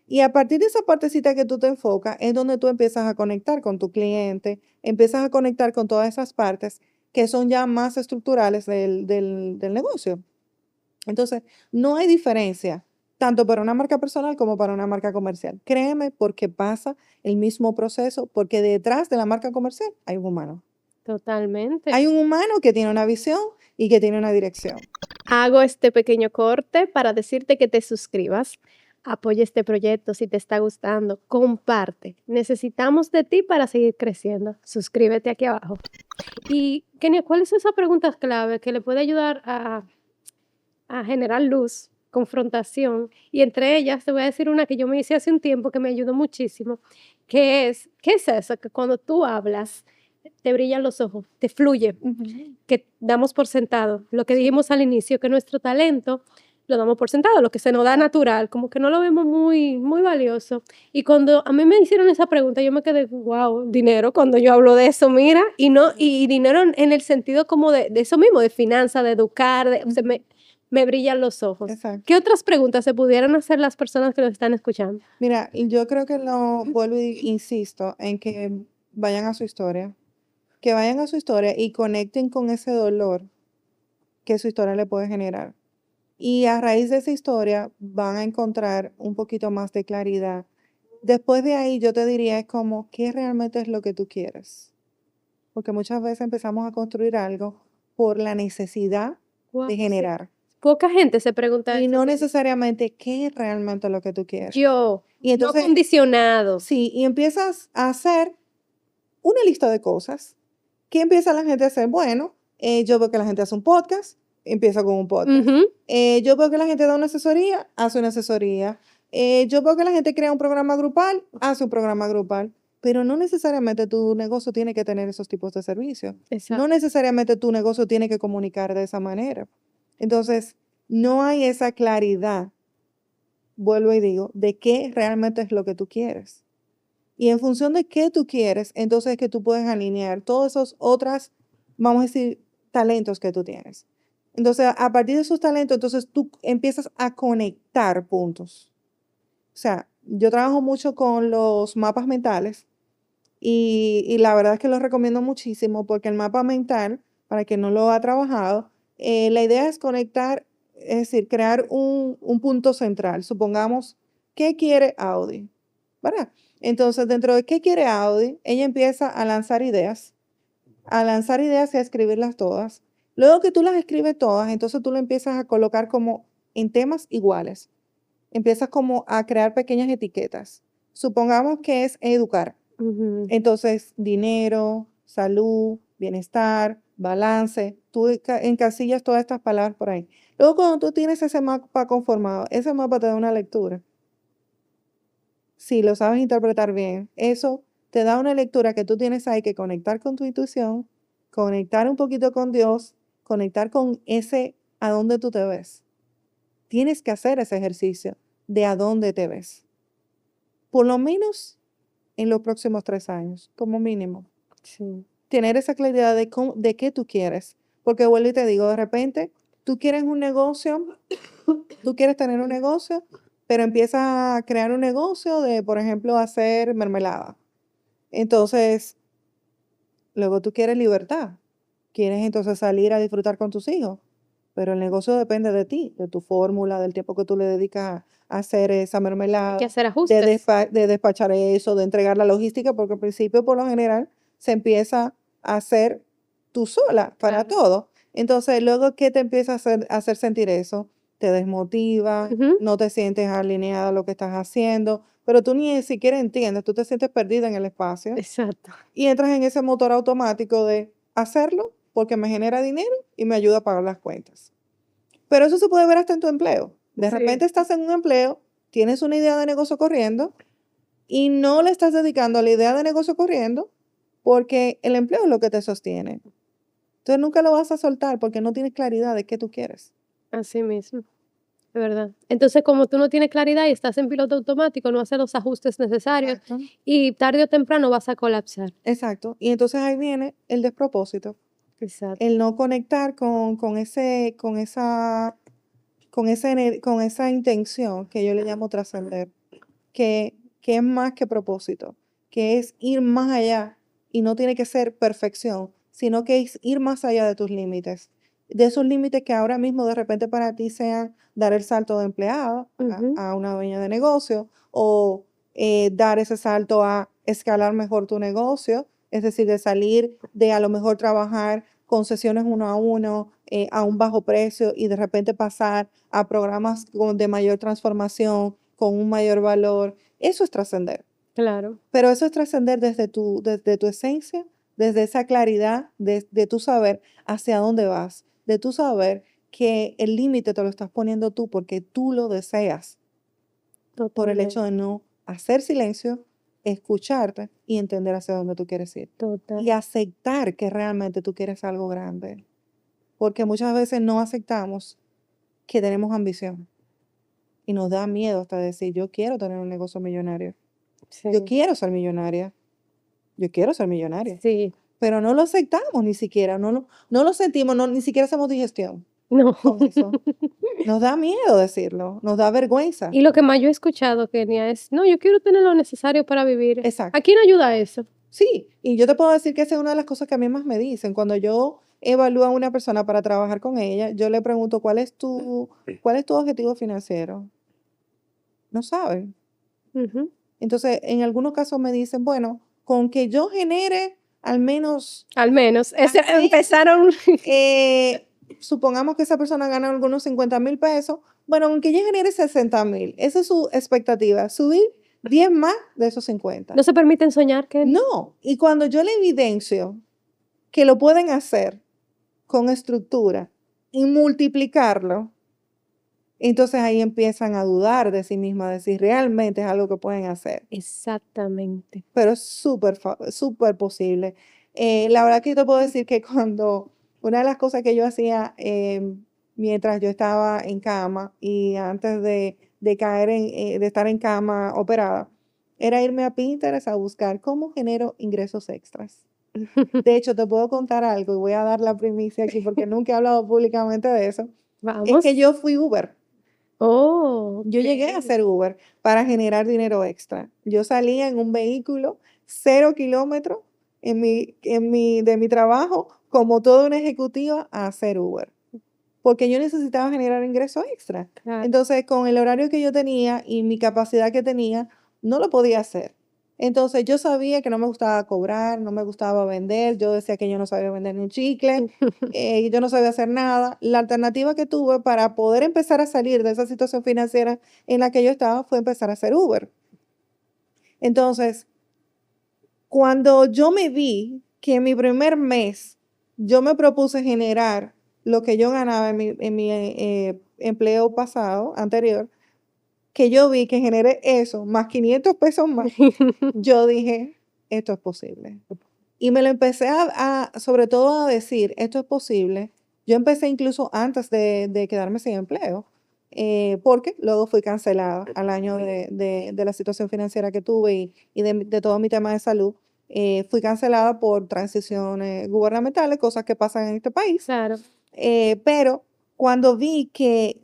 Y a partir de esa partecita que tú te enfocas, es donde tú empiezas a conectar con tu cliente, empiezas a conectar con todas esas partes que son ya más estructurales del negocio. Entonces, no hay diferencia, tanto para una marca personal como para una marca comercial. Créeme, porque pasa el mismo proceso, porque detrás de la marca comercial hay un humano. Totalmente. Hay un humano que tiene una visión y que tiene una dirección. Hago este pequeño corte para decirte que te suscribas. Apoya este proyecto si te está gustando. Comparte. Necesitamos de ti para seguir creciendo. Suscríbete aquí abajo. Y, Kenia, ¿cuáles son esas preguntas clave que le puede ayudar a generar luz, confrontación? Y entre ellas te voy a decir una que yo me hice hace un tiempo que me ayudó muchísimo, que es, ¿qué es eso? Que cuando tú hablas, te brillan los ojos, te fluye, Ujú. que damos por sentado. Lo que dijimos al inicio, que nuestro talento lo damos por sentado, lo que se nos da natural, como que no lo vemos muy, muy valioso. Y cuando a mí me hicieron esa pregunta, yo me quedé, wow, dinero, cuando yo hablo de eso, mira, y dinero en el sentido como de eso mismo, de finanzas, de educar, o sea, me brillan los ojos. Exacto. ¿Qué otras preguntas se pudieran hacer las personas que nos están escuchando? Mira, y yo creo que vuelvo y insisto en que vayan a su historia, que vayan a su historia y conecten con ese dolor que su historia le puede generar. Y a raíz de esa historia van a encontrar un poquito más de claridad. Después de ahí yo te diría es como, ¿qué realmente es lo que tú quieres? Porque muchas veces empezamos a construir algo por la necesidad Wow, de sí. generar. Poca gente se pregunta Y eso. no necesariamente qué es realmente lo que tú quieres. Yo, Y entonces, no condicionado. sí, y empiezas a hacer una lista de cosas. ¿Qué empieza la gente a hacer? Bueno, yo veo que la gente hace un podcast, empieza con un podcast. Ujú. Yo veo que la gente da una asesoría, hace una asesoría. Yo veo que la gente crea un programa grupal, hace un programa grupal. Pero no necesariamente tu negocio tiene que tener esos tipos de servicios. Exacto. No necesariamente tu negocio tiene que comunicar de esa manera. Entonces, no hay esa claridad, vuelvo y digo, de qué realmente es lo que tú quieres. Y en función de qué tú quieres, entonces es que tú puedes alinear todos esos otros, vamos a decir, talentos que tú tienes. Entonces, a partir de esos talentos, entonces tú empiezas a conectar puntos. O sea, yo trabajo mucho con los mapas mentales y la verdad es que los recomiendo muchísimo porque el mapa mental, para quien no lo ha trabajado, la idea es conectar, es decir, crear un punto central. Supongamos, ¿qué quiere Audi? ¿Verdad? Entonces, dentro de qué quiere Audi, ella empieza a lanzar ideas y a escribirlas todas. Luego que tú las escribes todas, entonces tú lo empiezas a colocar como en temas iguales. Empiezas como a crear pequeñas etiquetas. Supongamos que es educar. Ujú. Entonces, dinero, salud, bienestar, balance, tú encasillas todas estas palabras por ahí. Luego, cuando tú tienes ese mapa conformado, ese mapa te da una lectura. Si lo sabes interpretar bien, eso te da una lectura que tú tienes ahí que conectar con tu intuición, conectar un poquito con Dios, conectar con ese a dónde tú te ves. Tienes que hacer ese ejercicio de a dónde te ves. Por lo menos en los próximos 3 años, como mínimo. Sí. Tener esa claridad de qué tú quieres. Porque vuelvo y te digo, de repente, tú quieres un negocio, tú quieres tener un negocio, pero empiezas a crear un negocio de, por ejemplo, hacer mermelada. Entonces, luego tú quieres libertad. Quieres entonces salir a disfrutar con tus hijos. Pero el negocio depende de ti, de tu fórmula, del tiempo que tú le dedicas a hacer esa Hay que mermelada, hacer de, ajustes. de despachar eso, de entregar la logística, porque al principio, por lo general, se empieza a hacer tú sola para Claro. todo. Entonces, luego, ¿qué te empieza a hacer sentir eso? Te desmotiva, Ujú. no te sientes alineada a lo que estás haciendo, pero tú ni siquiera entiendes, tú te sientes perdida en el espacio Exacto. y entras en ese motor automático de hacerlo porque me genera dinero y me ayuda a pagar las cuentas. Pero eso se puede ver hasta en tu empleo. De Sí. repente estás en un empleo, tienes una idea de negocio corriendo y no le estás dedicando a la idea de negocio corriendo porque el empleo es lo que te sostiene. Entonces nunca lo vas a soltar porque no tienes claridad de qué tú quieres. Así mismo, de verdad. Entonces, como tú no tienes claridad y estás en piloto automático, no haces los ajustes necesarios Exacto. y tarde o temprano vas a colapsar. Exacto. Y entonces ahí viene el despropósito. Exacto. El no conectar con esa intención que yo le llamo trascender, que es más que propósito, que es ir más allá y no tiene que ser perfección, sino que es ir más allá de tus límites, de esos límites que ahora mismo de repente para ti sean dar el salto de empleado Ujú. a una dueña de negocio o dar ese salto a escalar mejor tu negocio, es decir, de salir de a lo mejor trabajar con sesiones uno a uno a un bajo precio y de repente pasar a programas de mayor transformación, con un mayor valor. Eso es trascender. Claro. Pero eso es trascender desde tu esencia, desde esa claridad de tu saber hacia dónde vas, de tu saber que el límite te lo estás poniendo tú porque tú lo deseas, por el hecho Totalmente. de no hacer silencio, escucharte y entender hacia dónde tú quieres ir. Total. Y aceptar que realmente tú quieres algo grande. Porque muchas veces no aceptamos que tenemos ambición. Y nos da miedo hasta decir, yo quiero tener un negocio millonario. Yo Sí, quiero ser millonaria. Yo quiero ser millonaria. sí, Pero no lo aceptamos ni siquiera, no lo sentimos, ni siquiera hacemos digestión no. con eso. Nos da miedo decirlo, nos da vergüenza. Y lo que más yo he escuchado, Kenia, es, no, yo quiero tener lo necesario para vivir. Exacto. ¿A quién ayuda eso? Sí, y yo te puedo decir que esa es una de las cosas que a mí más me dicen. Cuando yo evalúo a una persona para trabajar con ella, yo le pregunto, cuál es tu objetivo financiero? No saben. Ujú. Entonces, en algunos casos me dicen, bueno, con que yo genere al menos, Al menos, al mes, empezaron. supongamos que esa persona gana algunos 50,000 pesos, bueno, aunque ella genere 60,000, esa es su expectativa, subir 10 más de esos 50. No se permiten soñar, Kenia. No, y cuando yo le evidencio que lo pueden hacer con estructura y multiplicarlo, entonces ahí empiezan a dudar de sí mismas, de si realmente es algo que pueden hacer. Exactamente. Pero es súper posible. La verdad que yo te puedo decir que una de las cosas que yo hacía mientras yo estaba en cama y antes de caer de estar en cama operada, era irme a Pinterest a buscar cómo genero ingresos extras. De hecho, te puedo contar algo y voy a dar la primicia aquí porque nunca he hablado públicamente de eso. Es Vamos. que yo fui Uber. Oh, Yo llegué a hacer Uber para generar dinero extra. Yo salía en un vehículo 0 kilómetros de mi trabajo como toda una ejecutiva a hacer Uber, porque yo necesitaba generar ingresos extra. claro. Entonces, con el horario que yo tenía y mi capacidad que tenía, no lo podía hacer. Entonces, yo sabía que no me gustaba cobrar, no me gustaba vender, yo decía que yo no sabía vender ni un chicle, yo no sabía hacer nada. La alternativa que tuve para poder empezar a salir de esa situación financiera en la que yo estaba fue empezar a hacer Uber. Entonces, cuando yo me vi que en mi primer mes yo me propuse generar lo que yo ganaba en mi empleo pasado, anterior, que yo vi que generé eso, más 500 pesos más, yo dije, esto es posible. Y me lo empecé sobre todo a decir, esto es posible. Yo empecé incluso antes de quedarme sin empleo, porque luego fui cancelada al año de la situación financiera que tuve y de todo mi tema de salud. Fui cancelada por transiciones gubernamentales, cosas que pasan en este país. Claro. Pero cuando vi que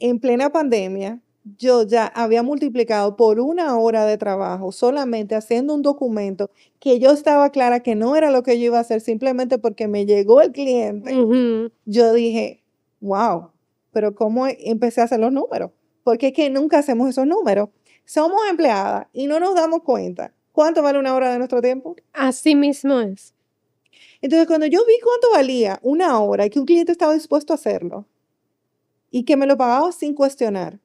en plena pandemia yo ya había multiplicado por 1 hora de trabajo solamente haciendo un documento que yo estaba clara que no era lo que yo iba a hacer simplemente porque me llegó el cliente, Ujú. yo dije, wow, pero ¿cómo empecé a hacer los números? Porque es que nunca hacemos esos números. Somos empleadas y no nos damos cuenta. ¿Cuánto vale 1 hora de nuestro tiempo? Así mismo es. Entonces, cuando yo vi cuánto valía 1 hora y que un cliente estaba dispuesto a hacerlo y que me lo pagaba sin cuestionar,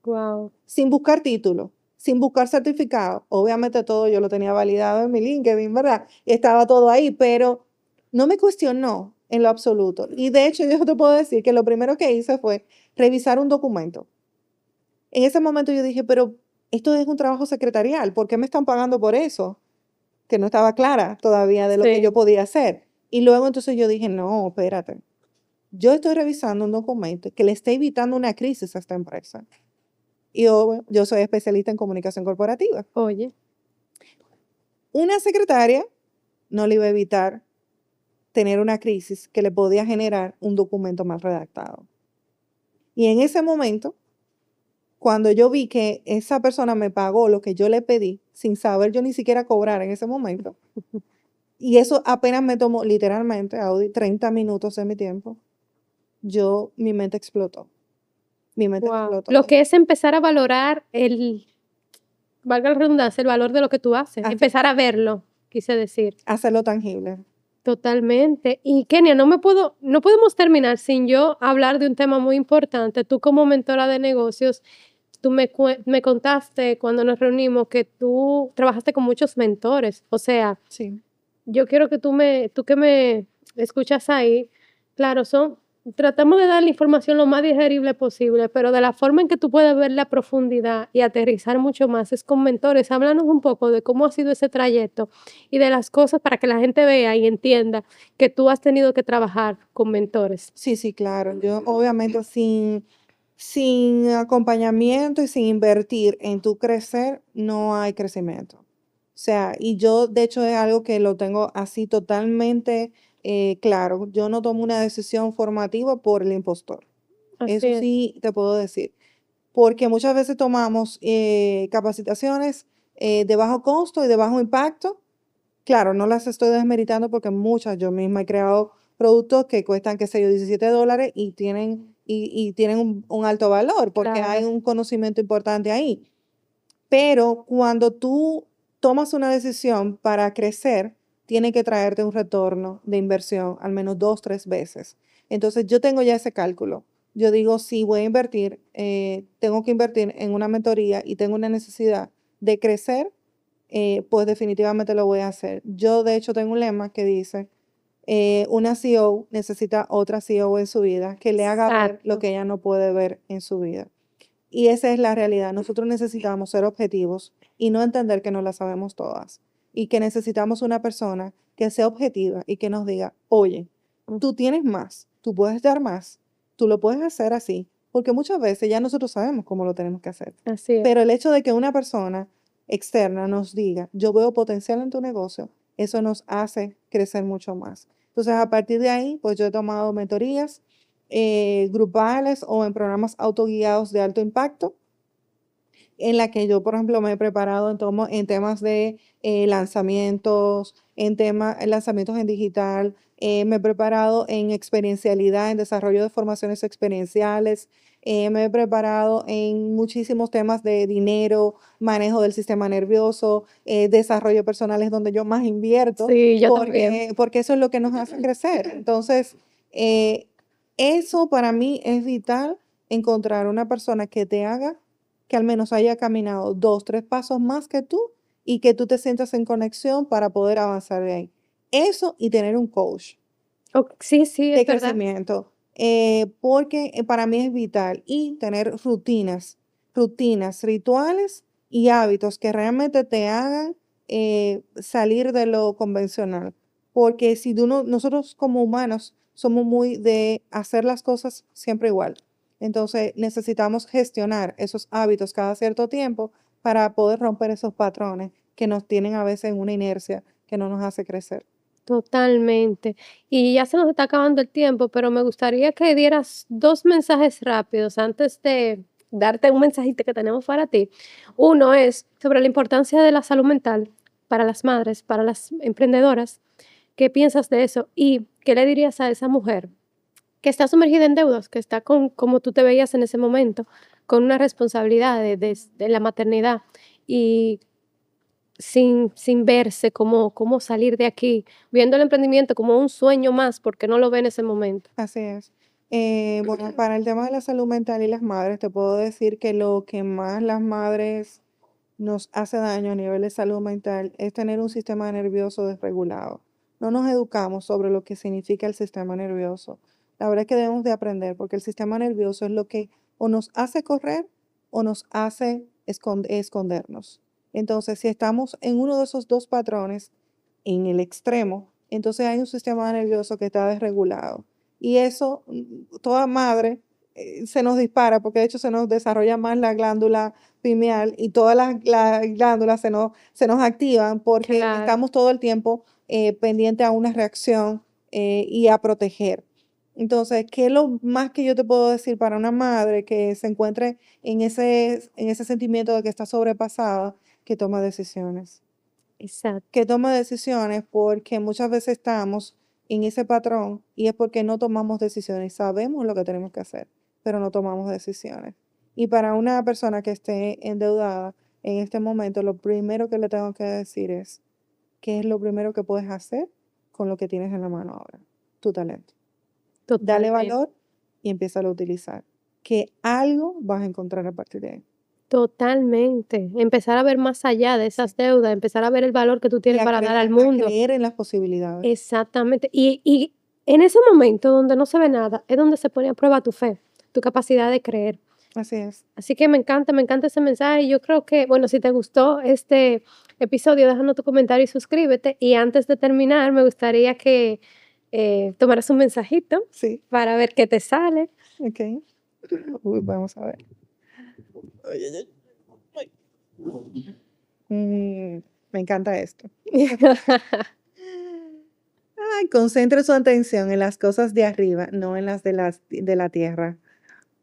Wow. sin buscar título, sin buscar certificado, obviamente todo yo lo tenía validado en mi LinkedIn, ¿verdad? Y estaba todo ahí, pero no me cuestionó en lo absoluto. Y de hecho, yo te puedo decir que lo primero que hice fue revisar un documento. En ese momento yo dije, pero esto es un trabajo secretarial, ¿por qué me están pagando por eso? Que no estaba clara todavía de lo que Sí. yo podía hacer. Y luego entonces yo dije, no, espérate. Yo estoy revisando un documento que le está evitando una crisis a esta empresa. Y yo soy especialista en comunicación corporativa. Oye, Una secretaria no le iba a evitar tener una crisis que le podía generar un documento mal redactado. Y en ese momento, cuando yo vi que esa persona me pagó lo que yo le pedí, sin saber yo ni siquiera cobrar en ese momento, y eso apenas me tomó literalmente, Audi, 30 minutos de mi tiempo, mi mente explotó. Mi mente wow. explotó. Lo que es empezar a valorar valga la redundancia, el valor de lo que tú haces. Así. Empezar a verlo, quise decir. Hacerlo tangible. Totalmente. Y Kenia, no podemos terminar sin yo hablar de un tema muy importante. Tú como mentora de negocios, tú me contaste cuando nos reunimos que tú trabajaste con muchos mentores. O sea, Sí. yo quiero que tú que me escuchas ahí, claro, son tratamos de dar la información lo más digerible posible, pero de la forma en que tú puedes ver la profundidad y aterrizar mucho más es con mentores. Háblanos un poco de cómo ha sido ese trayecto y de las cosas para que la gente vea y entienda que tú has tenido que trabajar con mentores. Sí, sí, claro. Yo obviamente sin acompañamiento y sin invertir en tu crecer, no hay crecimiento. O sea, y yo de hecho es algo que lo tengo así totalmente claro. Yo no tomo una decisión formativa por el impostor. Así Eso es. sí te puedo decir. Porque muchas veces tomamos capacitaciones de bajo costo y de bajo impacto. Claro, no las estoy desmeritando porque muchas, yo misma he creado productos que cuestan, qué sé yo, $17 y tienen un alto valor porque hay Claro. un conocimiento importante ahí. Pero cuando tú tomas una decisión para crecer, tiene que traerte un retorno de inversión al menos 2, 3 veces. Entonces yo tengo ya ese cálculo. Yo digo, si voy a invertir, tengo que invertir en una mentoría y tengo una necesidad de crecer, pues definitivamente lo voy a hacer. Yo de hecho tengo un lema que dice, una CEO necesita otra CEO en su vida que le haga ver lo Exacto. que ella no puede ver en su vida. Y esa es la realidad. Nosotros necesitamos ser objetivos y no entender que no las sabemos todas. Y que necesitamos una persona que sea objetiva y que nos diga, oye, tú tienes más, tú puedes dar más, tú lo puedes hacer así. Porque muchas veces ya nosotros sabemos cómo lo tenemos que hacer. Así es. Pero el hecho de que una persona externa nos diga, yo veo potencial en tu negocio, eso nos hace crecer mucho más. Entonces, a partir de ahí, pues yo he tomado mentorías grupales o en programas autoguiados de alto impacto, en la que yo, por ejemplo, me he preparado en temas de lanzamientos, lanzamientos en digital, me he preparado en experiencialidad, en desarrollo de formaciones experienciales, me he preparado en muchísimos temas de dinero, manejo del sistema nervioso, desarrollo personal es donde yo más invierto, Sí, yo también. porque eso es lo que nos hace crecer. Entonces, eh, eso para mí es vital, encontrar una persona que te haga que al menos haya caminado 2, 3 pasos más que tú y que tú te sientas en conexión para poder avanzar de ahí. Eso y tener un coach Sí, sí, de es verdad. crecimiento, porque para mí es vital y tener rutinas, rituales y hábitos que realmente te hagan salir de lo convencional. Porque si nosotros como humanos somos muy de hacer las cosas siempre igual. Entonces necesitamos gestionar esos hábitos cada cierto tiempo para poder romper esos patrones que nos tienen a veces en una inercia que no nos hace crecer. Totalmente. Y ya se nos está acabando el tiempo, pero me gustaría que dieras 2 mensajes rápidos antes de darte un mensajito que tenemos para ti. Uno es sobre la importancia de la salud mental para las madres, para las emprendedoras. ¿Qué piensas de eso? Y, ¿qué le dirías a esa mujer que está sumergida en deudas, que está con como tú te veías en ese momento, con una responsabilidad de la maternidad y sin verse cómo salir de aquí, viendo el emprendimiento como un sueño más, porque no lo ve en ese momento? Así es. Bueno, para el tema de la salud mental y las madres, te puedo decir que lo que más las madres nos hace daño a nivel de salud mental es tener un sistema nervioso desregulado. No nos educamos sobre lo que significa el sistema nervioso. La verdad es que debemos de aprender porque el sistema nervioso es lo que o nos hace correr o nos hace escondernos. Entonces, si estamos en uno de esos dos patrones, en el extremo, entonces hay un sistema nervioso que está desregulado. Y eso, toda madre, se nos dispara porque de hecho se nos desarrolla más la glándula pineal y todas las glándulas se nos activan porque Claro, estamos todo el tiempo pendiente a una reacción y a proteger. Entonces, ¿qué es lo más que yo te puedo decir para una madre que se encuentre en ese sentimiento de que está sobrepasada? Que toma decisiones. exacto, Que toma decisiones porque muchas veces estamos en ese patrón y es porque no tomamos decisiones. Sabemos lo que tenemos que hacer, pero no tomamos decisiones. Y para una persona que esté endeudada en este momento, lo primero que le tengo que decir es, ¿qué es lo primero que puedes hacer con lo que tienes en la mano ahora? Tu talento. Dale totalmente. valor y empieza a utilizar. Que algo vas a encontrar a partir de ahí. Totalmente. Empezar a ver más allá de esas deudas, empezar a ver el valor que tú Y tienes para dar al a mundo. creer en las posibilidades. Exactamente. Y en ese momento donde no se ve nada, es donde se pone a prueba tu fe, tu capacidad de creer. Así es. Así que me encanta ese mensaje. Yo creo que, bueno, si te gustó este episodio, déjanos tu comentario y suscríbete. Y antes de terminar, me gustaría que tomaras un mensajito Sí, para ver qué te sale. ok. Uy, vamos a ver. Ay, ay, ay. Me encanta esto. Ay, concentre su atención en las cosas de arriba, no en las de la tierra.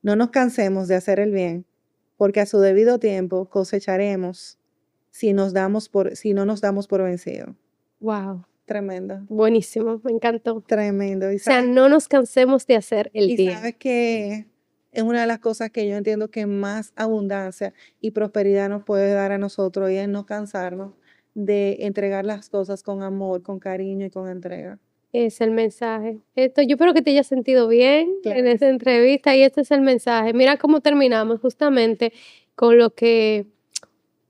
No nos cansemos de hacer el bien, porque a su debido tiempo cosecharemos si no nos damos por vencidos. Wow, Tremendo, buenísimo, me encantó. tremendo. O sea, no nos cansemos de hacer el Y bien. sabes que es una de las cosas que yo entiendo que más abundancia y prosperidad nos puede dar a nosotros y es no cansarnos de entregar las cosas con amor, con cariño y con entrega. Es el mensaje. Yo espero que te hayas sentido bien Claro en que esta entrevista y este es el mensaje. Mira cómo terminamos justamente con lo que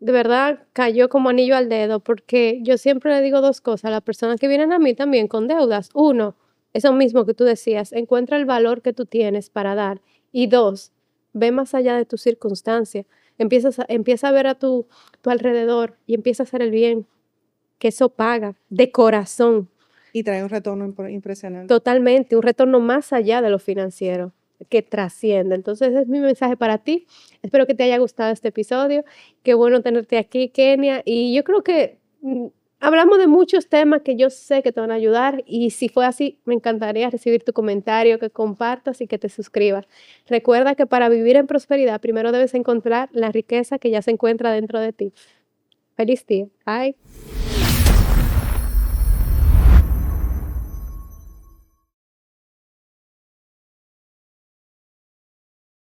de verdad cayó como anillo al dedo, porque yo siempre le digo dos cosas a las personas que vienen a mí también con deudas. Uno, eso mismo que tú decías, encuentra el valor que tú tienes para dar. Y dos, ve más allá de tus circunstancias. Empieza a ver a tu alrededor y empieza a hacer el bien, que eso paga de corazón. Y trae un retorno impresionante. Totalmente, un retorno más allá de lo financiero, que trasciende. Entonces, ese es mi mensaje para ti. Espero que te haya gustado este episodio. Qué bueno tenerte aquí, Kenia. Y yo creo que hablamos de muchos temas que yo sé que te van a ayudar. Y si fue así, me encantaría recibir tu comentario, que compartas y que te suscribas. Recuerda que para vivir en prosperidad, primero debes encontrar la riqueza que ya se encuentra dentro de ti. Feliz día. Bye.